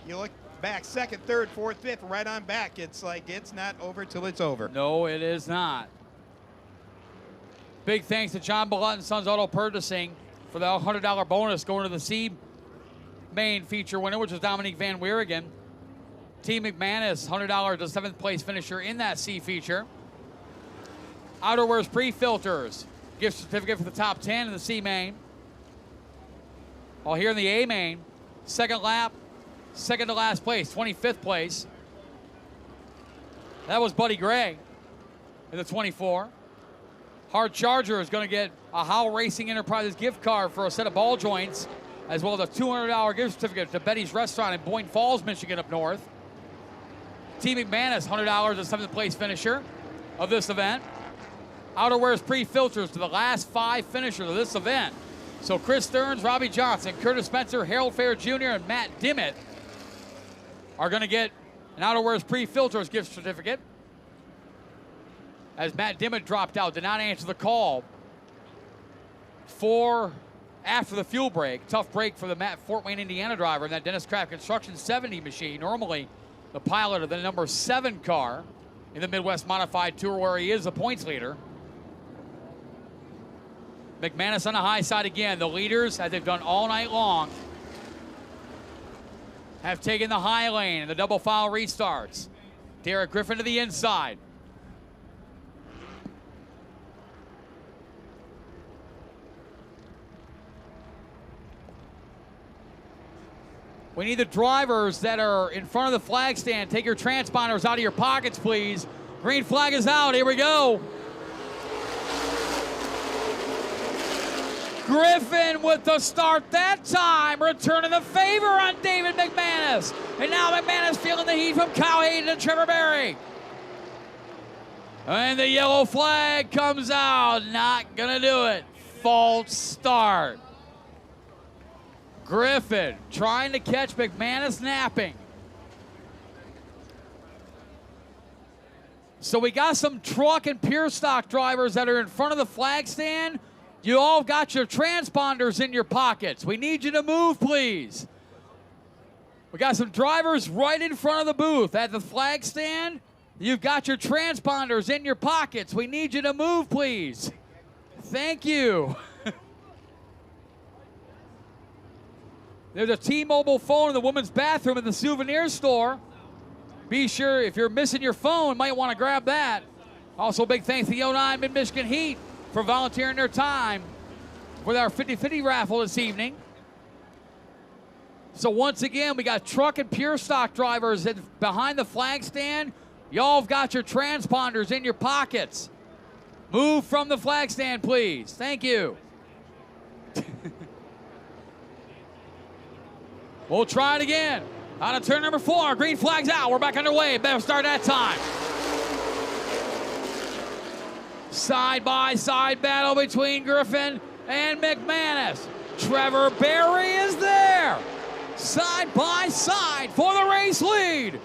you look back, 2nd, 3rd, 4th, 5th, right on back. It's like it's not over till it's over. No, it is not. Big thanks to John Ballett and Sons Auto Purchasing for the $100 bonus going to the C main feature winner, which is Dominique Van Weerigen. Team McManus, $100 to 7th place finisher in that C feature. Outerwear's Pre-Filters, gift certificate for the top 10 in the C main. While here in the A main, 2nd lap, 2nd to last place, 25th place. That was Buddy Gray in the 24. Hard Charger is going to get a Howell Racing Enterprises gift card for a set of ball joints, as well as a $200 gift certificate to Betty's Restaurant in Boyne Falls, Michigan up north. Team McManus, $100 to 7th place finisher of this event. Outerwear's Pre-Filters to the last 5 finishers of this event. So Chris Stearns, Robbie Johnson, Curtis Spencer, Harold Fair Jr., and Matt Dimmitt are going to get an Outerwear's Pre-Filters gift certificate. As Matt Dimmitt dropped out, did not answer the call for after the fuel break. Tough break for the Fort Wayne, Indiana driver in that Dennis Craft Construction 70 machine. Normally the pilot of the number 7 car in the Midwest Modified Tour, where he is the points leader. McManus on the high side again. The leaders, as they've done all night long, have taken the high lane and the double file restarts. Derek Griffin to the inside. We need the drivers that are in front of the flag stand. Take your transponders out of your pockets, please. Green flag is out. Here we go. Griffin with the start that time, returning the favor on David McManus. And now McManus feeling the heat from Kyle Hayden and Trevor Berry. And the yellow flag comes out. Not gonna do it. False start. Griffin trying to catch McManus napping. So we got some truck and pure stock drivers that are in front of the flag stand. You all got your transponders in your pockets. We need you to move, please. We got some drivers right in front of the booth at the flag stand. You've got your transponders in your pockets. We need you to move, please. Thank you. There's a T-Mobile phone in the women's bathroom in the souvenir store. Be sure, if you're missing your phone, might want to grab that. Also, big thanks to the 09 Mid-Michigan Heat for volunteering their time with our 50-50 raffle this evening. So once again, we got truck and pure stock drivers behind the flag stand. Y'all have got your transponders in your pockets. Move from the flag stand, please. Thank you. We'll try it again. On to turn number 4. Green flag's out. We're back underway. Better start that time. Side-by-side battle between Griffin and McManus. Trevor Berry is there. Side-by-side for the race lead.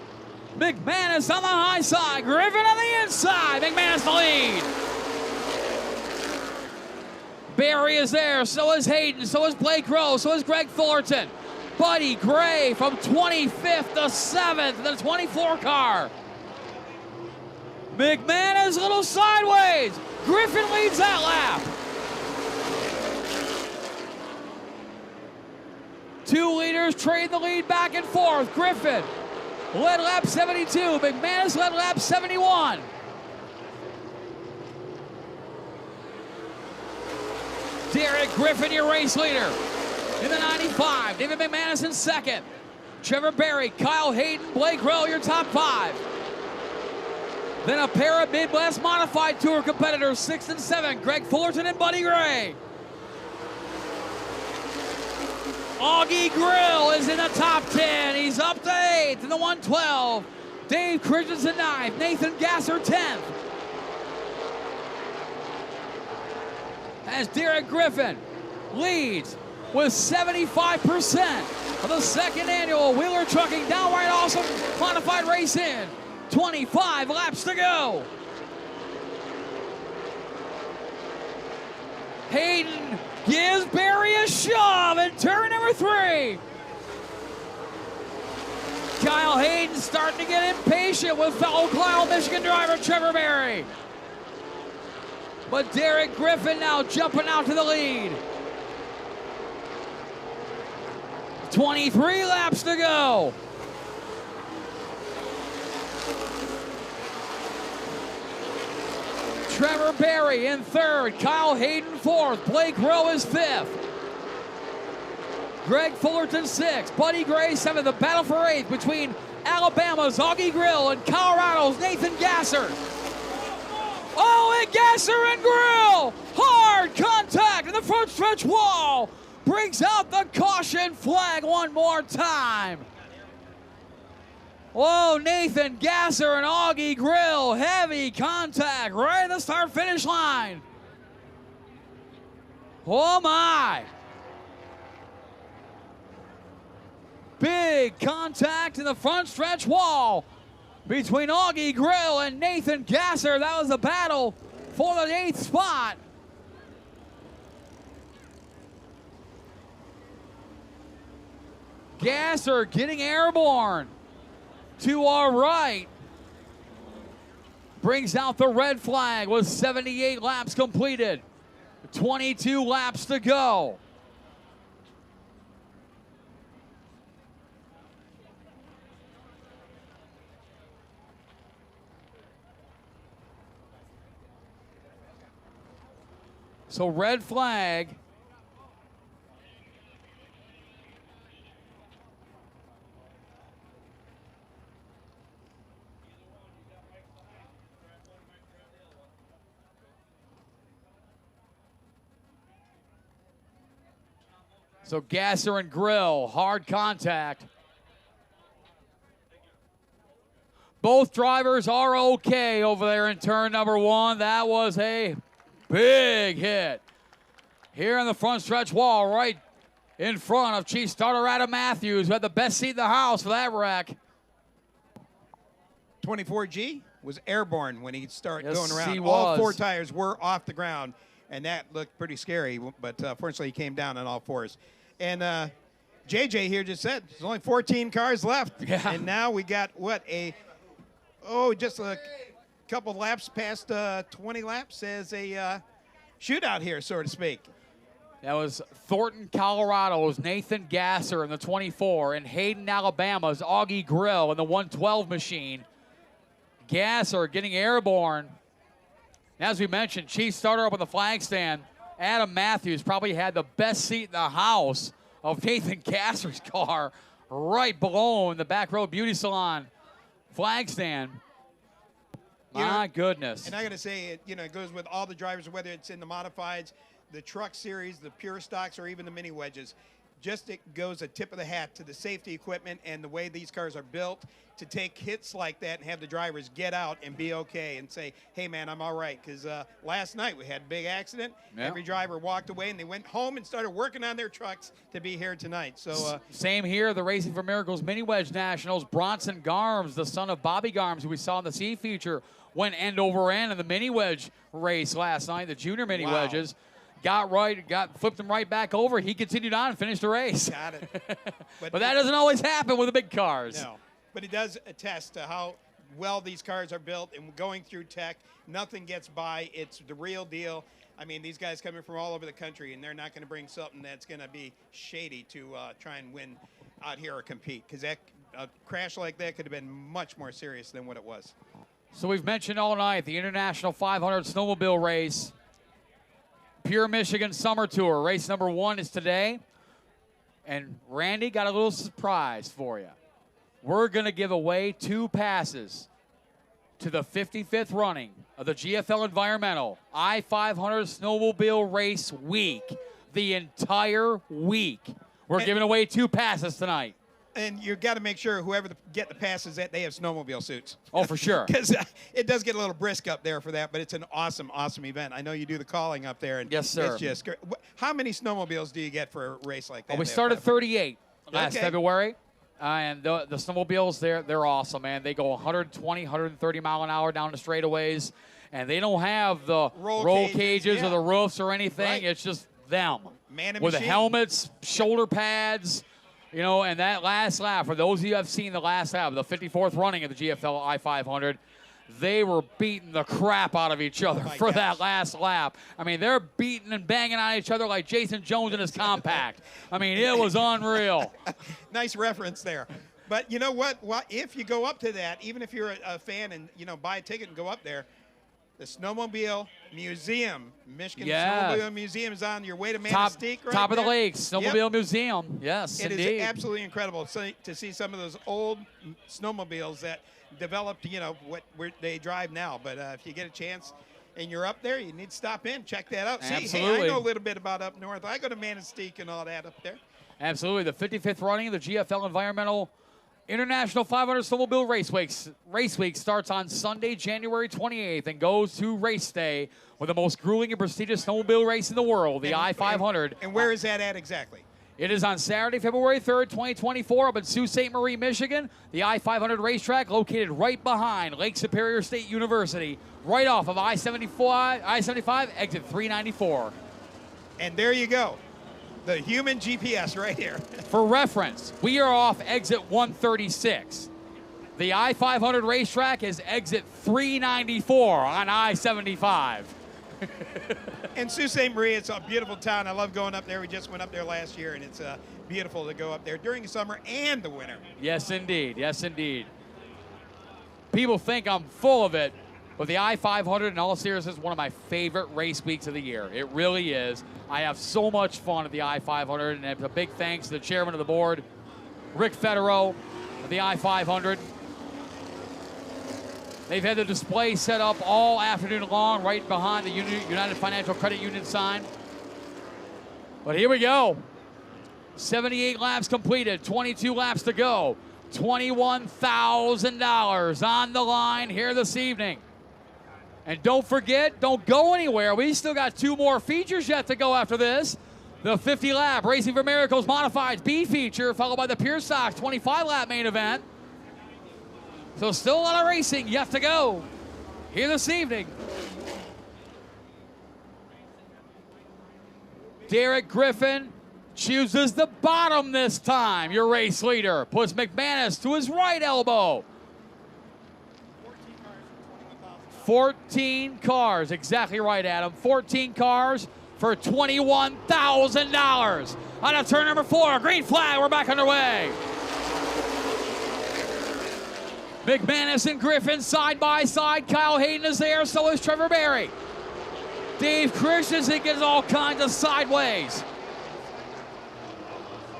McManus on the high side. Griffin on the inside. McManus the lead. Berry is there. So is Hayden. So is Blake Rowe. So is Greg Fullerton. Buddy Gray from 25th to 7th in the 24 car. McManus a little sideways. Griffin leads that lap. 2 leaders trade the lead back and forth. Griffin led lap 72. McManus led lap 71. Derek Griffin, your race leader. In the 95, David McManus in second. Trevor Berry, Kyle Hayden, Blake Rowe, your top 5. Then a pair of Midwest Modified Tour competitors, 6 and 7, Greg Fullerton and Buddy Gray. Augie Grill is in the top 10. He's up to 8th in the 112. Dave Christensen 9th, Nathan Gasser 10th. As Derek Griffin leads with 75% of the second annual Wheeler Trucking Downright Awesome Modified Race in. 25 laps to go. Hayden gives Berry a shove in turn number 3. Kyle Hayden starting to get impatient with fellow Kyle Michigan driver Trevor Berry. But Derek Griffin now jumping out to the lead. 23 laps to go. Trevor Berry in 3rd, Kyle Hayden 4th, Blake Rowe is 5th. Greg Fullerton 6th, Buddy Gray 7th. The battle for 8th between Alabama's Augie Grill and Colorado's Nathan Gasser. Oh, and Gasser and Grill! Hard contact in the front stretch wall. Brings out the caution flag one more time. Whoa, Nathan Gasser and Augie Grill. Heavy contact right at the start-finish line. Oh, my. Big contact in the front stretch wall between Augie Grill and Nathan Gasser. That was a battle for the 8th spot. Gasser getting airborne to our right. brings out the red flag with 78 laps completed. 22 laps to go. So red flag. So Gasser and Grill, hard contact. Both drivers are okay over there in turn number 1. That was a big hit. Here in the front stretch wall, right in front of Chief Starter Adam Matthews, who had the best seat in the house for that wreck. 24G was airborne when he started Yes, going around. he All was. 4 tires were off the ground, and that looked pretty scary, but fortunately he came down on all 4s. And JJ here just said there's only 14 cars left. Yeah. And now we got, just a couple laps past 20 laps as a shootout here, so to speak. That was Thornton, Colorado's Nathan Gasser in the 24, and Hayden, Alabama's Augie Grill in the 112 machine. Gasser getting airborne. As we mentioned, Chief Starter up on the flag stand. Adam Matthews probably had the best seat in the house of Nathan Gasser's car right below in the back row beauty salon flag stand. My goodness. And I got to say, it goes with all the drivers, whether it's in the modifieds, the truck series, the pure stocks, or even the mini wedges. Just it goes a tip of the hat to the safety equipment and the way these cars are built to take hits like that and have the drivers get out and be okay and say, hey, man, I'm all right. Because last night we had a big accident. Yeah. Every driver walked away, and they went home and started working on their trucks to be here tonight. So same here, the Racing for Miracles Mini Wedge Nationals. Bronson Garms, the son of Bobby Garms, who we saw in the C feature, went end over end in the mini wedge race last night, the junior mini wedges. Flipped him right back over. He continued on and finished the race. Got it. But that doesn't always happen with the big cars. No, but it does attest to how well these cars are built and going through tech. Nothing gets by. It's the real deal. I mean, these guys coming from all over the country, and they're not going to bring something that's going to be shady to try and win out here or compete, because a crash like that could have been much more serious than what it was. So we've mentioned all night the International 500 Snowmobile Race. Pure Michigan Summer Tour. Race number 1 is today. And Randy got a little surprise for you. We're going to give away 2 passes to the 55th running of the GFL Environmental I-500 Snowmobile Race Week. The entire week. We're giving away 2 passes tonight. And you got to make sure whoever get the passes that they have snowmobile suits. Oh, for sure. Because it does get a little brisk up there for that, but it's an awesome, awesome event. I know you do the calling up there. And yes, sir. It's just great. How many snowmobiles do you get for a race like that? Well, we started 38 last February. And the snowmobiles, they're awesome, man. They go 120, 130 mile an hour down the straightaways. And they don't have the roll cages or the roofs or anything. Right. It's just them. Man and with machine. The helmets, shoulder pads. And that last lap, for those of you who have seen the last lap, the 54th running of the GFL I-500, they were beating the crap out of each other that last lap. I mean, they're beating and banging on each other like Jason Jones in his compact. I mean, it was unreal. Nice reference there. But you know what? If you go up to that, even if you're a fan and, buy a ticket and go up there, the Snowmobile Museum, Michigan Snowmobile Museum is on your way to Manistee. Top of the Lakes, Snowmobile Museum. Yes, it indeed. is absolutely incredible to see some of those old snowmobiles that developed, where they drive now. But if you get a chance and you're up there, you need to stop in, check that out. Absolutely. See, hey, I know a little bit about up north. I go to Manistee and all that up there. Absolutely. The 55th running of the GFL Environmental International 500 Snowmobile Race Week starts on Sunday, January 28th, and goes to race day with the most grueling and prestigious snowmobile race in the world, the I-500. And where is that at exactly? It is on Saturday, February 3rd, 2024, up in Sault Ste. Marie, Michigan. The I-500 racetrack located right behind Lake Superior State University, right off of I-75, exit 394. And there you go. The human GPS right here. For reference, we are off exit 136. The I-500 racetrack is exit 394 on I-75. And Sault Ste. Marie, it's a beautiful town. I love going up there. We just went up there last year, and it's beautiful to go up there during the summer and the winter. Yes, indeed. Yes, indeed. People think I'm full of it, but the I-500, in all seriousness, is one of my favorite race weeks of the year. It really is. I have so much fun at the I-500, and it's a big thanks to the chairman of the board, Rick Federow, of the I-500. They've had the display set up all afternoon long right behind the United Financial Credit Union sign. But here we go. 78 laps completed, 22 laps to go. $21,000 on the line here this evening. And don't forget, don't go anywhere. We still got 2 more features yet to go after this. The 50-lap Racing for Miracles Modified B feature, followed by the Pure Stocks 25-lap main event. So still a lot of racing yet to go here this evening. Derek Griffin chooses the bottom this time. Your race leader puts McManus to his right elbow. 14 cars, exactly right, Adam. 14 cars for $21,000. On turn number 4, green flag, we're back underway. McManus and Griffin side by side. Kyle Hayden is there, so is Trevor Berry. Dave Christensen gets all kinds of sideways.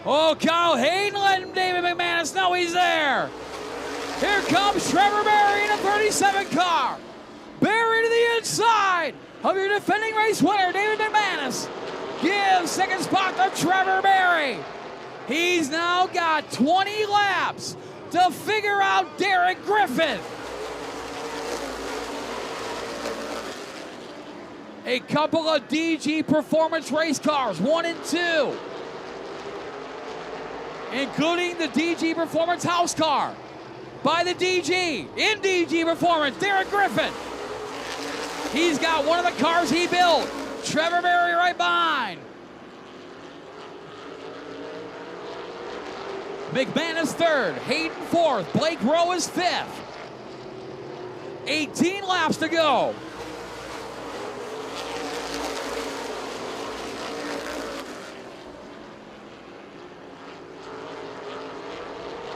Oh, Kyle Hayden letting David McManus know he's there. Here comes Trevor Berry in a 37 car. Berry to the inside of your defending race winner, David McManus. Gives second spot to Trevor Berry. He's now got 20 laps to figure out Derek Griffin. A couple of DG Performance race cars, 1 and 2. Including the DG Performance house car by the DG. In DG Performance, Derek Griffin. He's got one of the cars he built. Trevor Berry right behind. McManus third, Hayden fourth, Blake Rowe is fifth. 18 laps to go.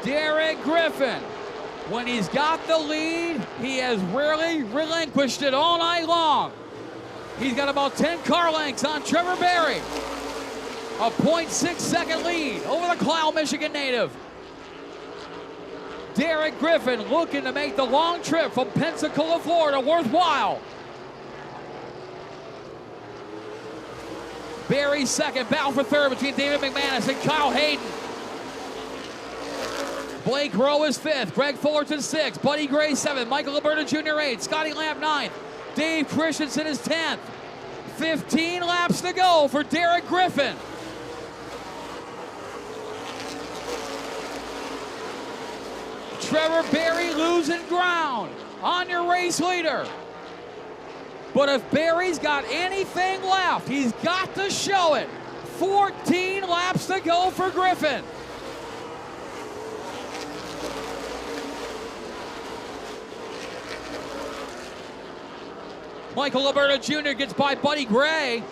Derek Griffin, when he's got the lead, he has rarely relinquished it all night long. He's got about 10 car lengths on Trevor Berry. A 0.6 second lead over the Cloud, Michigan native. Derek Griffin looking to make the long trip from Pensacola, Florida worthwhile. Berry second, battle for third between David McManus and Kyle Hayden. Blake Rowe is fifth, Greg Fullerton sixth, Buddy Gray seventh, Michael Alberta Jr. eighth, Scotty Lamb ninth, Dave Christensen is 10th. 15 laps to go for Derek Griffin. Trevor Berry losing ground on your race leader. But if Berry's got anything left, he's got to show it. 14 laps to go for Griffin. Michael Alberta Jr. gets by Buddy Gray.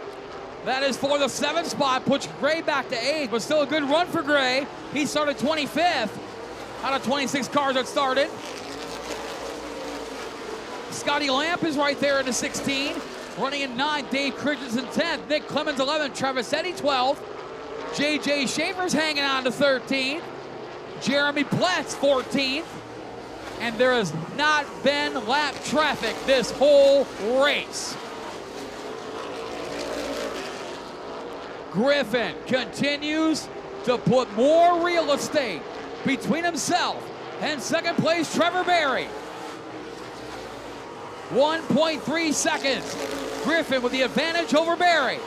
That is for the 7th spot, puts Gray back to 8th, but still a good run for Gray. He started 25th out of 26 cars that started. Scotty Lamp is right there in the 16. Running in 9th, Dave Christensen 10th, Nick Clemens 11th, Travis Eddy 12th. J.J. Schaefer's hanging on to 13th. Jeremy Pletz 14th. And there has not been lap traffic this whole race. Griffin continues to put more real estate between himself and second place Trevor Berry. 1.3 seconds. Griffin with the advantage over Berry.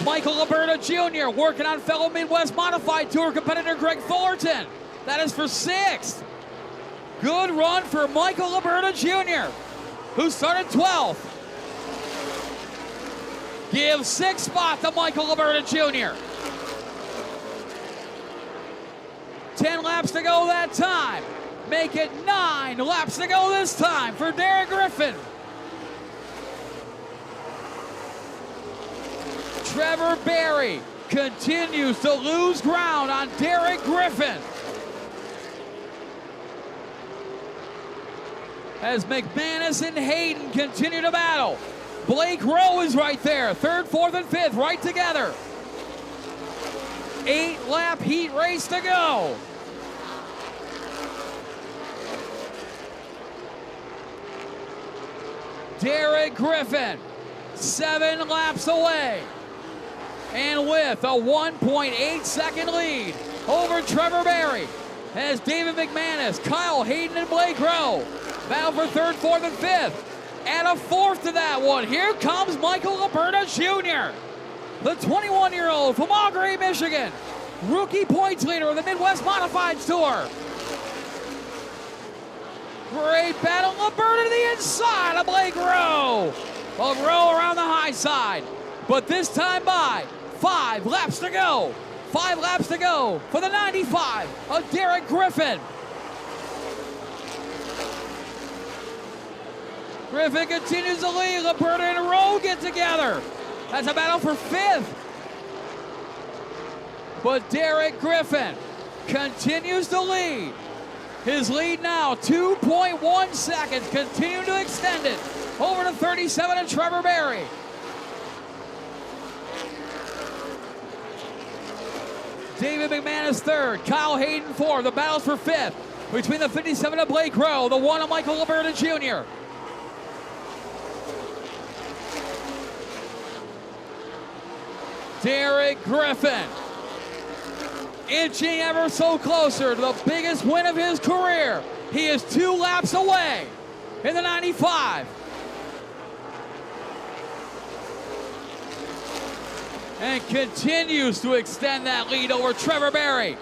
Michael Alberta Jr. working on fellow Midwest Modified Tour competitor Greg Fullerton. That is for 6th. Good run for Michael Alberta Jr., who started 12th. Give 6th spot to Michael Alberta Jr. 10 laps to go that time. Make it 9 laps to go this time for Derek Griffin. Trevor Berry continues to lose ground on Derek Griffin. As McManus and Hayden continue to battle. Blake Rowe is right there. 3rd, 4th, and 5th right together. 8-lap heat race to go. Derek Griffin, 7 laps away. And with a 1.8 second lead over Trevor Berry as David McManus, Kyle Hayden, and Blake Rowe battle for 3rd, 4th, and 5th. Add a 4th to that one. Here comes Michael Alberta Jr., the 21-year-old from Augury, Michigan, rookie points leader of the Midwest Modifieds Tour. Great battle. Alberta to the inside of Blake Rowe. Well, Rowe around the high side. But this time by 5 laps to go. 5 laps to go for the 95 of Derek Griffin. Griffin continues to lead. Alberta and Rowe get together. That's a battle for 5th. But Derek Griffin continues to lead. His lead now, 2.1 seconds, continuing to extend it over to 37 and Trevor Berry. David McManus 3rd, Kyle Hayden 4th. The battle's for 5th between the 57 of Blake Rowe, the 1 of Michael Alberta Jr. Derek Griffin inching ever so closer to the biggest win of his career. He is 2 laps away in the 95. And continues to extend that lead over Trevor Berry.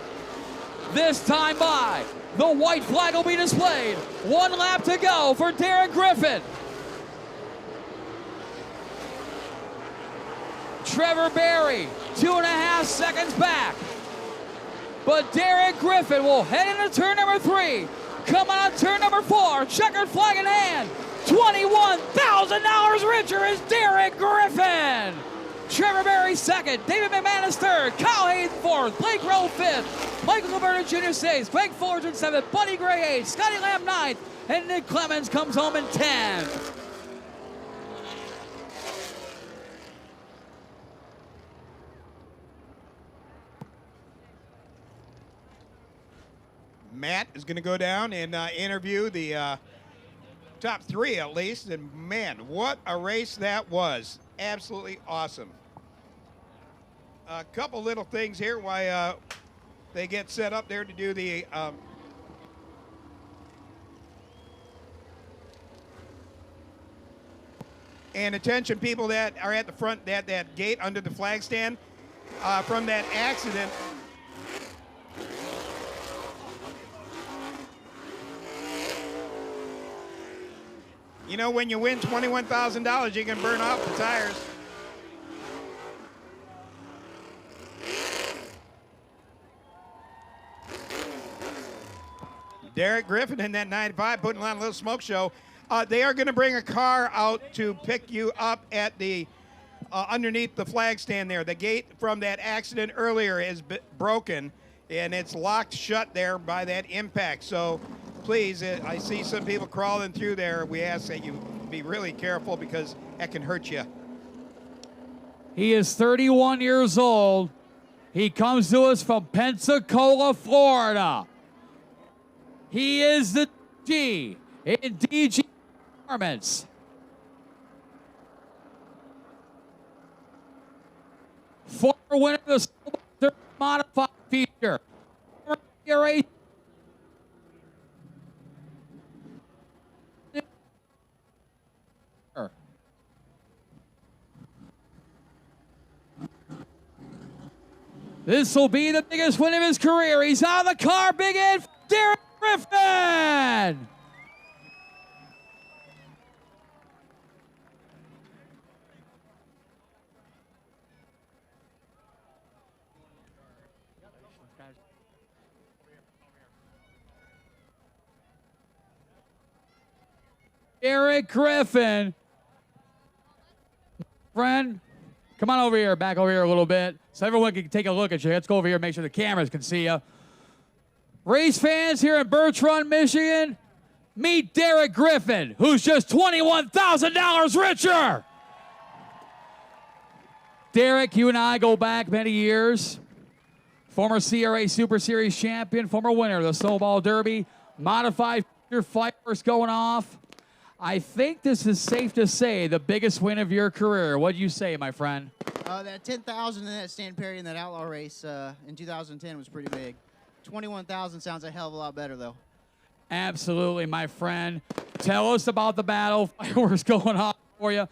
This time by, the white flag will be displayed. 1 lap to go for Derek Griffin. Trevor Berry, 2.5 seconds back. But Derek Griffin will head into turn number 3. Come on turn number 4, checkered flag in hand. $21,000 richer is Derek Griffin. Trevor Berry 2nd, David McManus 3rd, Kyle Hayden 4th, Blake Rowe 5th, Michael Alberta Jr. 6th, Greg Fullerton 7th, Buddy Gray 8th, Scotty Lamb 9th, and Nick Clemens comes home in 10th. Matt is going to go down and interview the top 3 at least. And man, what a race that was. Absolutely awesome. A couple little things here while they get set up there to do the and attention people that are at the front, that gate under the flag stand from that accident. You know, when you win $21,000, you can burn off the tires. Derek Griffin in that 95 putting on a little smoke show. They are going to bring a car out to pick you up at the underneath the flag stand there. The gate from that accident earlier is broken, and it's locked shut there by that impact. So please, I see some people crawling through there. We ask that you be really careful because that can hurt you. He is 31 years old. He comes to us from Pensacola, Florida. He is the G in DG Performance. Former winner of the Silver Modified feature. This will be the biggest win of his career. He's out of the car. Big hit, Derek Griffin. Derek Griffin. Friend, come on over here, back over here a little bit, so everyone can take a look at you. Let's go over here and make sure the cameras can see you. Race fans here in Birch Run, Michigan, meet Derek Griffin, who's just $21,000 richer. Derek, you and I go back many years. Former CRA Super Series champion, former winner of the Snowball Derby, modified fireworks going off. I think this is safe to say the biggest win of your career. What do you say, my friend? That 10,000 in that Stan Perry in that outlaw race in 2010 was pretty big. 21,000 sounds a hell of a lot better, though. Absolutely, my friend. Tell us about the battle. Fireworks going on for you.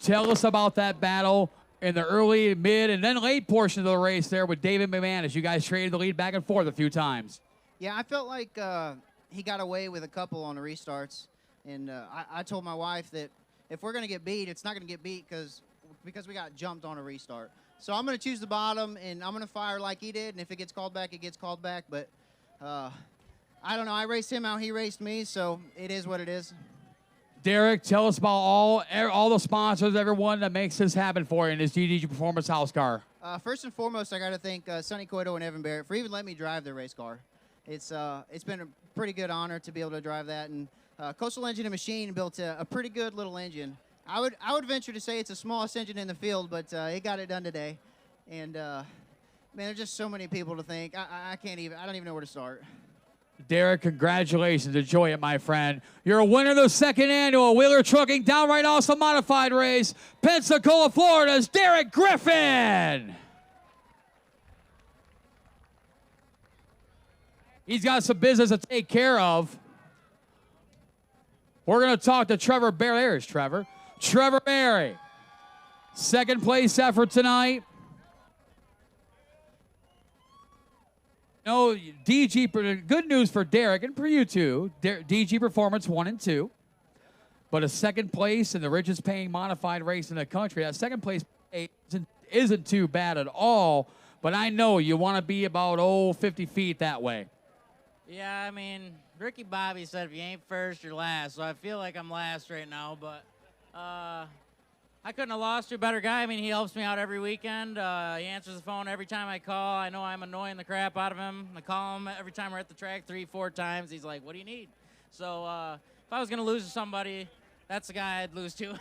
Tell us about that battle in the early, mid, and then late portion of the race there with David McManus. You guys traded the lead back and forth a few times. Yeah, I felt like he got away with a couple on the restarts. And I told my wife that if we're going to get beat, it's not going to get beat because we got jumped on a restart. So I'm going to choose the bottom, and I'm going to fire like he did. And if it gets called back, it gets called back. But I don't know. I raced him out. He raced me, so it is what it is. Derek, tell us about all the sponsors, everyone that makes this happen for you in this DDG Performance House car. First and foremost, I got to thank Sonny Cueto and Evan Barrett for even letting me drive their race car. It's been a pretty good honor to be able to drive that. And Coastal Engine and Machine built a pretty good little engine. I would venture to say it's the smallest engine in the field, but it got it done today. And man, there's just so many people to thank. I don't even know where to start. Derek, congratulations. Enjoy it, my friend. You're a winner of the second annual Wheeler Trucking Downright Awesome Modified Race, Pensacola, Florida's Derek Griffin. He's got some business to take care of. We're going to talk to Trevor Barry. There's Trevor. Trevor Barry. Second place effort tonight. No, DG, good news for Derek and for you too. DG Performance 1 and 2. But a second place in the richest paying modified race in the country. That second place isn't too bad at all. But I know you want to be about 50 feet that way. Yeah, I mean, Ricky Bobby said if you ain't first, you're last. So I feel like I'm last right now, but I couldn't have lost to a better guy. I mean, he helps me out every weekend. He answers the phone every time I call. I know I'm annoying the crap out of him. I call him every time we're at the track 3-4 times. He's like, what do you need? So if I was going to lose to somebody, that's the guy I'd lose to.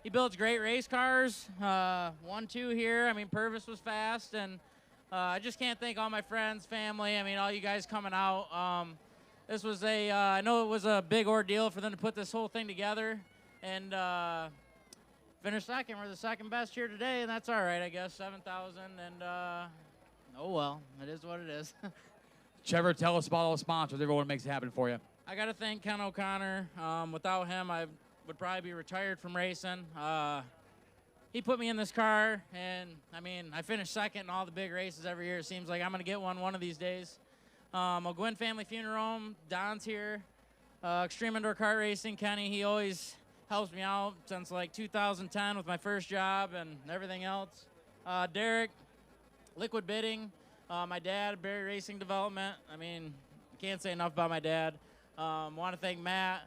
He builds great race cars. 1-2 here. I mean, Purvis was fast, and I just can't thank all my friends, family. I mean, all you guys coming out. This was I know it was a big ordeal for them to put this whole thing together, and finished second. We're the second best here today, and that's all right, I guess. 7,000, and oh well, it is what it is. Trevor, tell us about all the sponsors. Everyone makes it happen for you. I got to thank Ken O'Connor. Without him, I would probably be retired from racing. He put me in this car, and, I mean, I finished second in all the big races every year. It seems like I'm going to get one of these days. O'Gwin Family Funeral Home, Don's here. Extreme Indoor Kart Racing, Kenny, he always helps me out since, like, 2010 with my first job and everything else. Derek, Liquid Bidding, my dad, Barry Racing Development. I mean, I can't say enough about my dad. Want to thank Matt,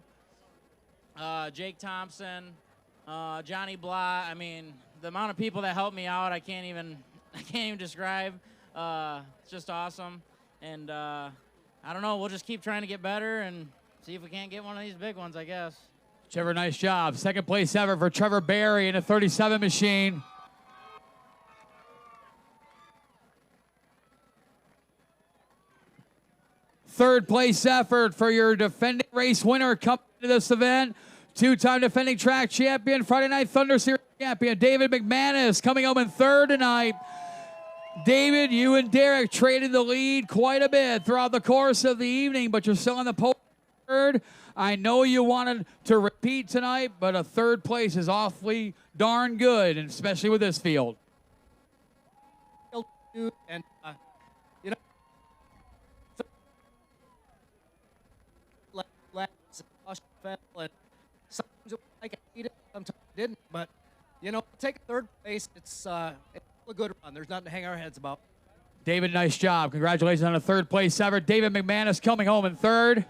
Jake Thompson, Johnny Blah. I mean, the amount of people that helped me out, I can't even describe. It's just awesome. And I don't know, we'll just keep trying to get better and see if we can't get one of these big ones, I guess. Trevor, nice job. Second place ever for Trevor Barry in a 37 machine. Third place effort for your defending race winner coming to this event. Two-time defending track champion, Friday Night Thunder Series champion, David McManus, coming home in third tonight. David, you and Derek traded the lead quite a bit throughout the course of the evening, but you're still in the pole third. I know you wanted to repeat tonight, but a third place is awfully darn good, and especially with this field. And, you know, and sometimes it was like I needed, sometimes I didn't. But, you know, take third place. It's a good run. There's nothing to hang our heads about. David, nice job. Congratulations on a third place effort. David McManus coming home in third.